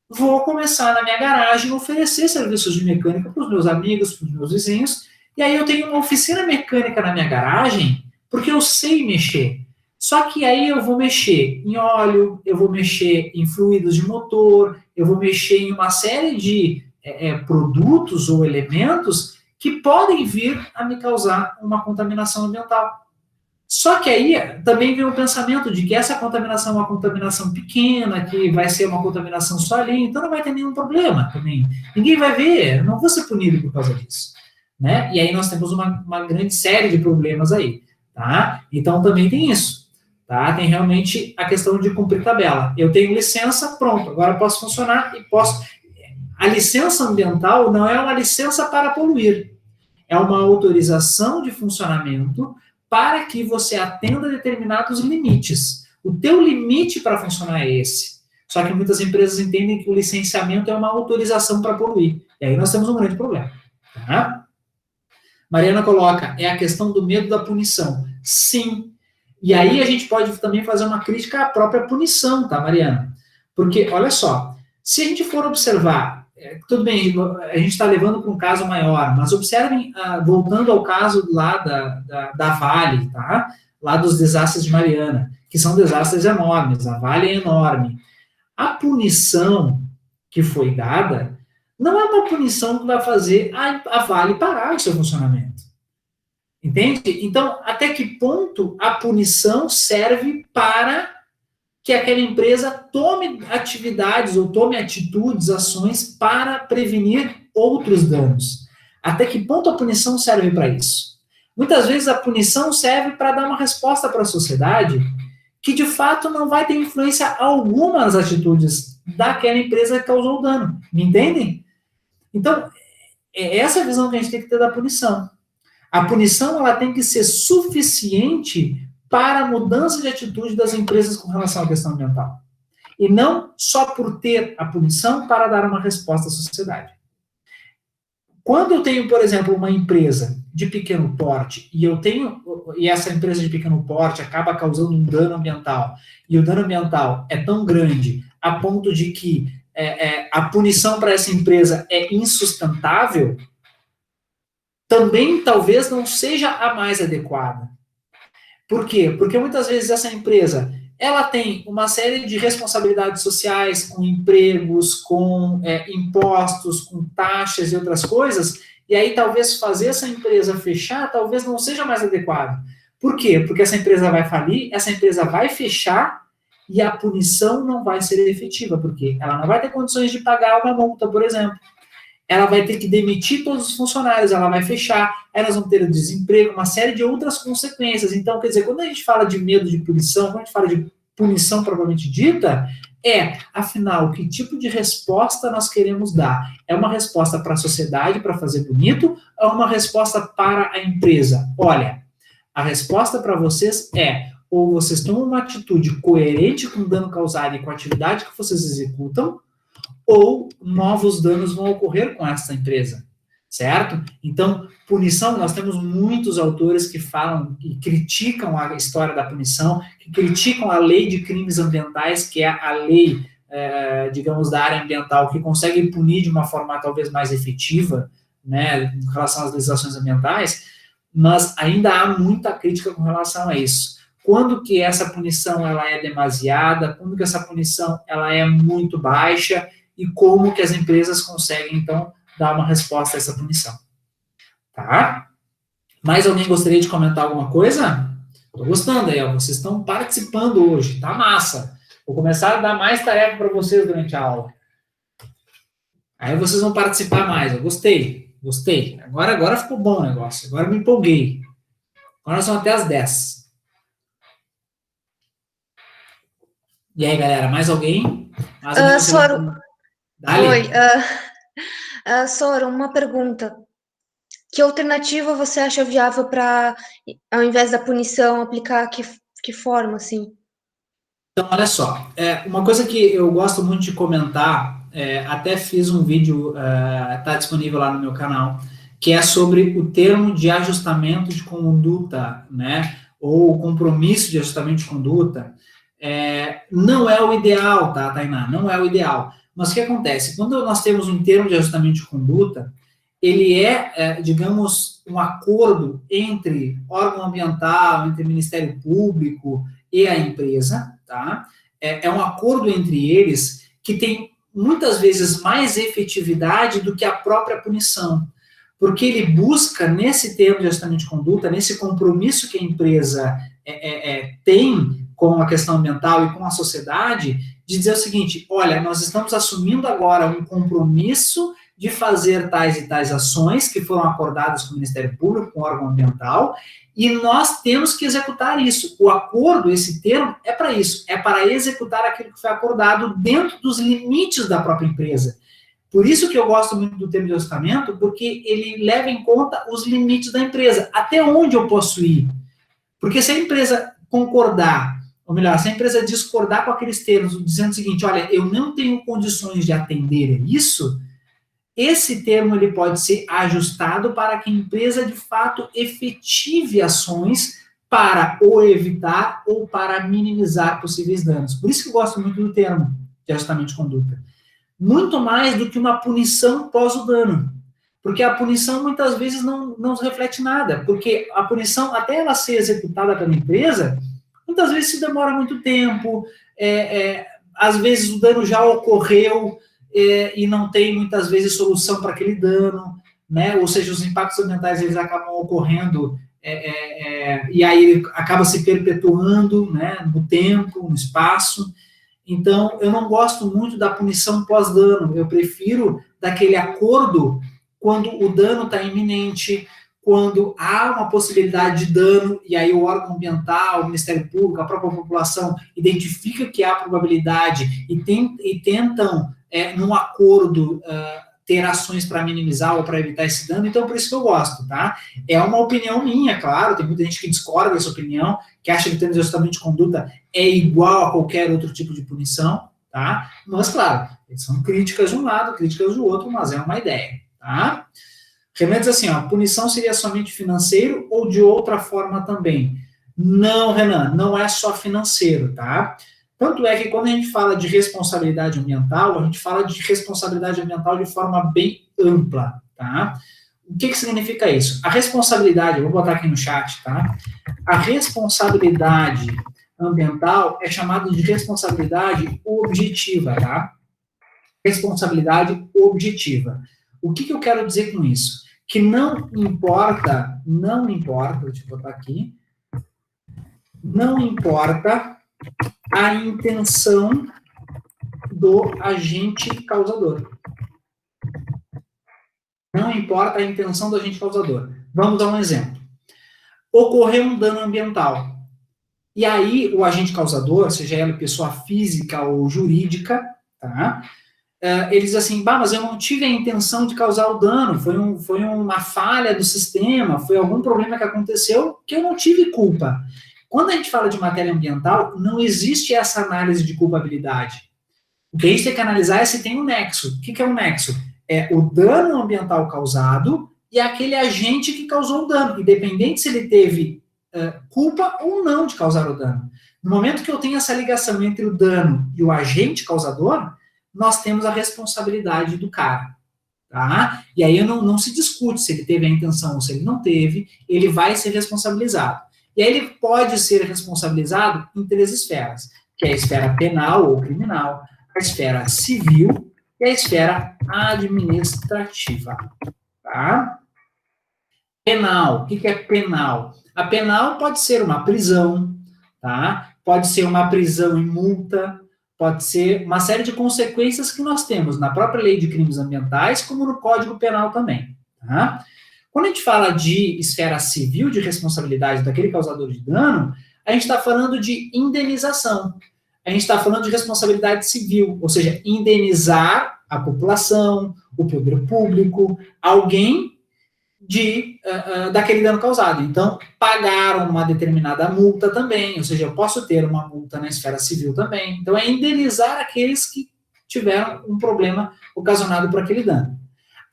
Vou começar na minha garagem a oferecer serviços de mecânica para os meus amigos, para os meus vizinhos, e aí eu tenho uma oficina mecânica na minha garagem, porque eu sei mexer. Só que aí eu vou mexer em óleo, eu vou mexer em fluidos de motor, eu vou mexer em uma série de produtos ou elementos que podem vir a me causar uma contaminação ambiental. Só que aí também vem o pensamento de que essa contaminação é uma contaminação pequena, que vai ser uma contaminação só ali, então não vai ter nenhum problema também. Ninguém vai ver, eu não vou ser punido por causa disso. Né? E aí nós temos uma grande série de problemas aí. Tá? Então também tem isso. Tá? Tem realmente a questão de cumprir tabela. Eu tenho licença, pronto, agora eu posso funcionar e posso... A licença ambiental não é uma licença para poluir. É uma autorização de funcionamento para que você atenda determinados limites. O teu limite para funcionar é esse. Só que muitas empresas entendem que o licenciamento é uma autorização para poluir. E aí nós temos um grande problema. Tá? Mariana coloca, é a questão do medo da punição. Sim. E aí a gente pode também fazer uma crítica à própria punição, tá, Mariana? Porque, olha só, se a gente for observar, tudo bem, a gente está levando para um caso maior, mas observem, voltando ao caso lá da Vale, tá? Lá dos desastres de Mariana, que são desastres enormes, a Vale é enorme. A punição que foi dada não é uma punição que vai fazer a Vale parar o seu funcionamento. Entende? Então, até que ponto a punição serve para que aquela empresa tome atividades ou tome atitudes, ações para prevenir outros danos? Até que ponto a punição serve para isso? Muitas vezes a punição serve para dar uma resposta para a sociedade que, de fato, não vai ter influência alguma nas atitudes daquela empresa que causou o dano. Me entendem? Então, é essa a visão que a gente tem que ter da punição. A punição ela tem que ser suficiente para a mudança de atitude das empresas com relação à questão ambiental. E não só por ter a punição para dar uma resposta à sociedade. Quando eu tenho, por exemplo, uma empresa de pequeno porte, e essa empresa de pequeno porte acaba causando um dano ambiental, e o dano ambiental é tão grande a ponto de que a punição para essa empresa é insustentável, também talvez não seja a mais adequada. Por quê? Porque muitas vezes essa empresa ela tem uma série de responsabilidades sociais, com empregos, com impostos, com taxas e outras coisas, e aí talvez fazer essa empresa fechar talvez não seja mais adequado. Por quê? Porque essa empresa vai falir, essa empresa vai fechar e a punição não vai ser efetiva, porque ela não vai ter condições de pagar uma multa, por exemplo. Ela vai ter que demitir todos os funcionários, ela vai fechar, elas vão ter desemprego, uma série de outras consequências. Então, quer dizer, quando a gente fala de medo de punição, quando a gente fala de punição propriamente dita, afinal, que tipo de resposta nós queremos dar? É uma resposta para a sociedade, para fazer bonito, ou é uma resposta para a empresa? Olha, a resposta para vocês ou vocês tomam uma atitude coerente com o dano causado e com a atividade que vocês executam, ou novos danos vão ocorrer com essa empresa, certo? Então, punição, nós temos muitos autores que falam e criticam a história da punição, que criticam a lei de crimes ambientais, que é a lei, digamos, da área ambiental, que consegue punir de uma forma talvez mais efetiva né, em relação às legislações ambientais, mas ainda há muita crítica com relação a isso. Quando que essa punição ela é demasiada, quando que essa punição ela é muito baixa e como que as empresas conseguem, então, dar uma resposta a essa punição. Tá? Mais alguém gostaria de comentar alguma coisa? Estou gostando aí, ó, vocês estão participando hoje, tá massa. Vou começar a dar mais tarefa para vocês durante a aula. Aí vocês vão participar mais, eu gostei. Agora ficou bom o negócio, agora me empolguei. Agora são até as 10. E aí, galera, mais alguém? Soro. Oi, Soro, uma pergunta. Que alternativa você acha viável para, ao invés da punição, aplicar que forma, assim? Então, olha só, uma coisa que eu gosto muito de comentar, até fiz um vídeo, está disponível lá no meu canal, que é sobre o termo de ajustamento de conduta, né, ou compromisso de ajustamento de conduta. Não é o ideal, tá, Tainá? Não é o ideal. Mas o que acontece? Quando nós temos um termo de ajustamento de conduta, ele digamos, um acordo entre órgão ambiental, entre Ministério Público e a empresa, tá? É um acordo entre eles que tem muitas vezes mais efetividade do que a própria punição, porque ele busca, nesse termo de ajustamento de conduta, nesse compromisso que a empresa tem com a questão ambiental e com a sociedade, de dizer o seguinte: olha, nós estamos assumindo agora um compromisso de fazer tais e tais ações que foram acordadas com o Ministério Público, com o órgão ambiental, e nós temos que executar isso. O acordo, esse termo, é para isso, é para executar aquilo que foi acordado dentro dos limites da própria empresa. Por isso que eu gosto muito do termo de ajustamento, porque ele leva em conta os limites da empresa, até onde eu posso ir. Porque se a empresa concordar, ou melhor, se a empresa discordar com aqueles termos, dizendo o seguinte: olha, eu não tenho condições de atender isso, esse termo ele pode ser ajustado para que a empresa, de fato, efetive ações para ou evitar ou para minimizar possíveis danos. Por isso que eu gosto muito do termo de ajustamento de conduta. Muito mais do que uma punição pós o dano. Porque a punição, muitas vezes, não reflete nada. Porque a punição, até ela ser executada pela empresa, muitas vezes se demora muito tempo, às vezes o dano já ocorreu, e não tem, muitas vezes, solução para aquele dano, né? Ou seja, os impactos ambientais eles acabam ocorrendo, e aí ele acaba se perpetuando, né, no tempo, no espaço. Então, eu não gosto muito da punição pós-dano, eu prefiro daquele acordo quando o dano está iminente, quando há uma possibilidade de dano, e aí o órgão ambiental, o Ministério Público, a própria população, identifica que há probabilidade e tentam, num acordo, ter ações para minimizar ou para evitar esse dano. Então, por isso que eu gosto, tá? É uma opinião minha, claro, tem muita gente que discorda dessa opinião, que acha que o termo de ajustamento de conduta é igual a qualquer outro tipo de punição, tá? Mas, claro, são críticas de um lado, críticas do outro, mas é uma ideia, tá? Renan diz assim, ó, punição seria somente financeiro ou de outra forma também? Não, Renan, não é só financeiro, tá? Tanto é que quando a gente fala de responsabilidade ambiental, a gente fala de responsabilidade ambiental de forma bem ampla, tá? O que significa isso? A responsabilidade, eu vou botar aqui no chat, tá? A responsabilidade ambiental é chamada de responsabilidade objetiva, tá? Responsabilidade objetiva. O que eu quero dizer com isso? Que não importa, deixa eu botar aqui, não importa a intenção do agente causador. Não importa a intenção do agente causador. Vamos dar um exemplo. Ocorreu um dano ambiental. E aí, o agente causador, seja ele pessoa física ou jurídica, tá? Ele diz assim, mas eu não tive a intenção de causar o dano, foi uma falha do sistema, foi algum problema que aconteceu que eu não tive culpa. Quando a gente fala de matéria ambiental, não existe essa análise de culpabilidade. O que a gente tem que analisar é se tem um nexo. O que é um nexo? É o dano ambiental causado e aquele agente que causou o dano, independente se ele teve culpa ou não de causar o dano. No momento que eu tenho essa ligação entre o dano e o agente causador, nós temos a responsabilidade do cara, tá? E aí não se discute se ele teve a intenção ou se ele não teve, ele vai ser responsabilizado. E aí ele pode ser responsabilizado em 3 esferas, que é a esfera penal ou criminal, a esfera civil e a esfera administrativa, tá? Penal, o que é penal? A penal pode ser uma prisão, tá? Pode ser uma prisão e multa, pode ser uma série de consequências que nós temos na própria lei de crimes ambientais, como no Código Penal também, tá? Quando a gente fala de esfera civil, de responsabilidade daquele causador de dano, a gente está falando de indenização. A gente está falando de responsabilidade civil, ou seja, indenizar a população, o poder público, alguém daquele dano causado. Então, pagaram uma determinada multa também, ou seja, eu posso ter uma multa na esfera civil também. Então, é indenizar aqueles que tiveram um problema ocasionado por aquele dano.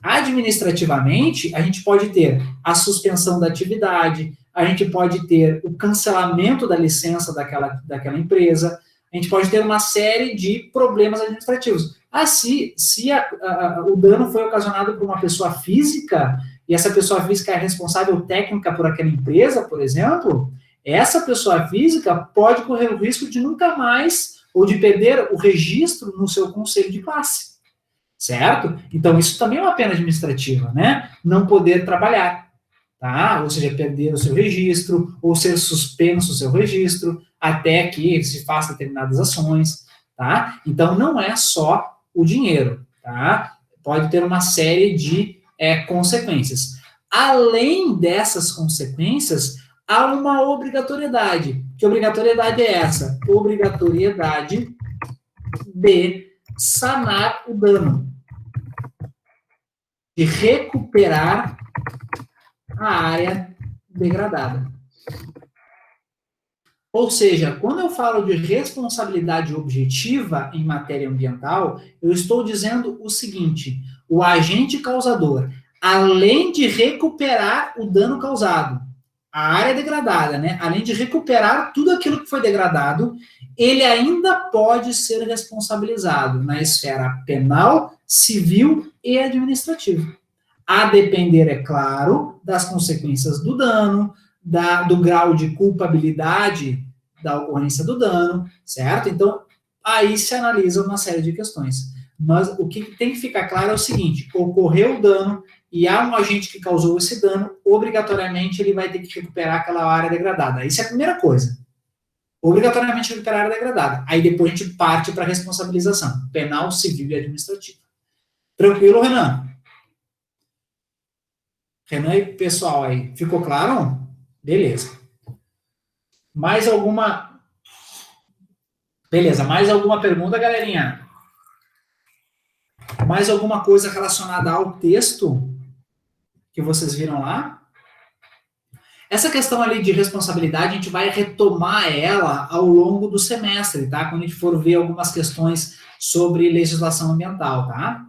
Administrativamente, a gente pode ter a suspensão da atividade, a gente pode ter o cancelamento da licença daquela empresa, a gente pode ter uma série de problemas administrativos. Se o dano foi ocasionado por uma pessoa física, e essa pessoa física é responsável técnica por aquela empresa, por exemplo, essa pessoa física pode correr o risco de nunca mais, ou de perder o registro no seu conselho de classe, certo? Então, isso também é uma pena administrativa, né? Não poder trabalhar, tá? Ou seja, perder o seu registro, ou ser suspenso o seu registro, até que se faça determinadas ações, tá? Então, não é só o dinheiro, tá? Pode ter uma série de consequências. Além dessas consequências, há uma obrigatoriedade. Que obrigatoriedade é essa? Obrigatoriedade de sanar o dano, de recuperar a área degradada. Ou seja, quando eu falo de responsabilidade objetiva em matéria ambiental, eu estou dizendo o seguinte: o agente causador, além de recuperar o dano causado, a área degradada, né? Além de recuperar tudo aquilo que foi degradado, ele ainda pode ser responsabilizado na esfera penal, civil e administrativa. A depender, é claro, das consequências do dano, do grau de culpabilidade da ocorrência do dano, certo? Então, aí se analisa uma série de questões. Mas o que tem que ficar claro é o seguinte: ocorreu o dano e há um agente que causou esse dano, obrigatoriamente ele vai ter que recuperar aquela área degradada. Isso é a primeira coisa. Obrigatoriamente recuperar a área degradada. Aí depois a gente parte para a responsabilização penal, civil e administrativa. Tranquilo, Renan? Renan e pessoal aí, ficou claro? Beleza. Mais alguma... Beleza, mais alguma pergunta, galerinha? Mais alguma coisa relacionada ao texto que vocês viram lá? Essa questão ali de responsabilidade, a gente vai retomar ela ao longo do semestre, tá? Quando a gente for ver algumas questões sobre legislação ambiental, tá?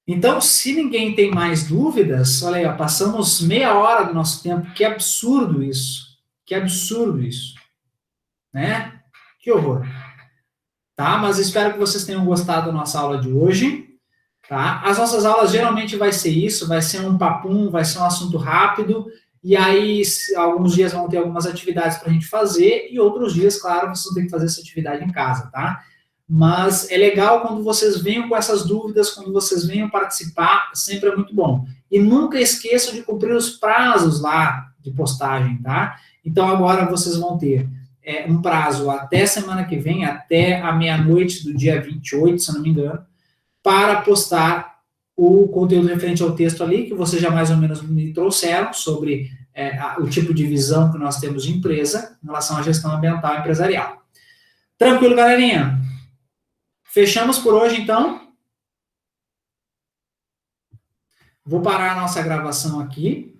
Então, se ninguém tem mais dúvidas, olha aí, ó, passamos meia hora do nosso tempo, que absurdo isso. Que absurdo isso. Né? Que horror. Tá? Mas espero que vocês tenham gostado da nossa aula de hoje. Tá? As nossas aulas geralmente vai ser isso, vai ser um papum, vai ser um assunto rápido, e aí alguns dias vão ter algumas atividades para a gente fazer, e outros dias, claro, vocês vão ter que fazer essa atividade em casa, tá? Mas é legal quando vocês venham com essas dúvidas, quando vocês venham participar, sempre é muito bom. E nunca esqueçam de cumprir os prazos lá de postagem, tá? Então agora vocês vão ter um prazo até semana que vem, até a meia-noite do dia 28, se eu não me engano, para postar o conteúdo referente ao texto ali, que vocês já mais ou menos me trouxeram, sobre o tipo de visão que nós temos de empresa em relação à gestão ambiental empresarial. Tranquilo, galerinha? Fechamos por hoje, então. Vou parar a nossa gravação aqui.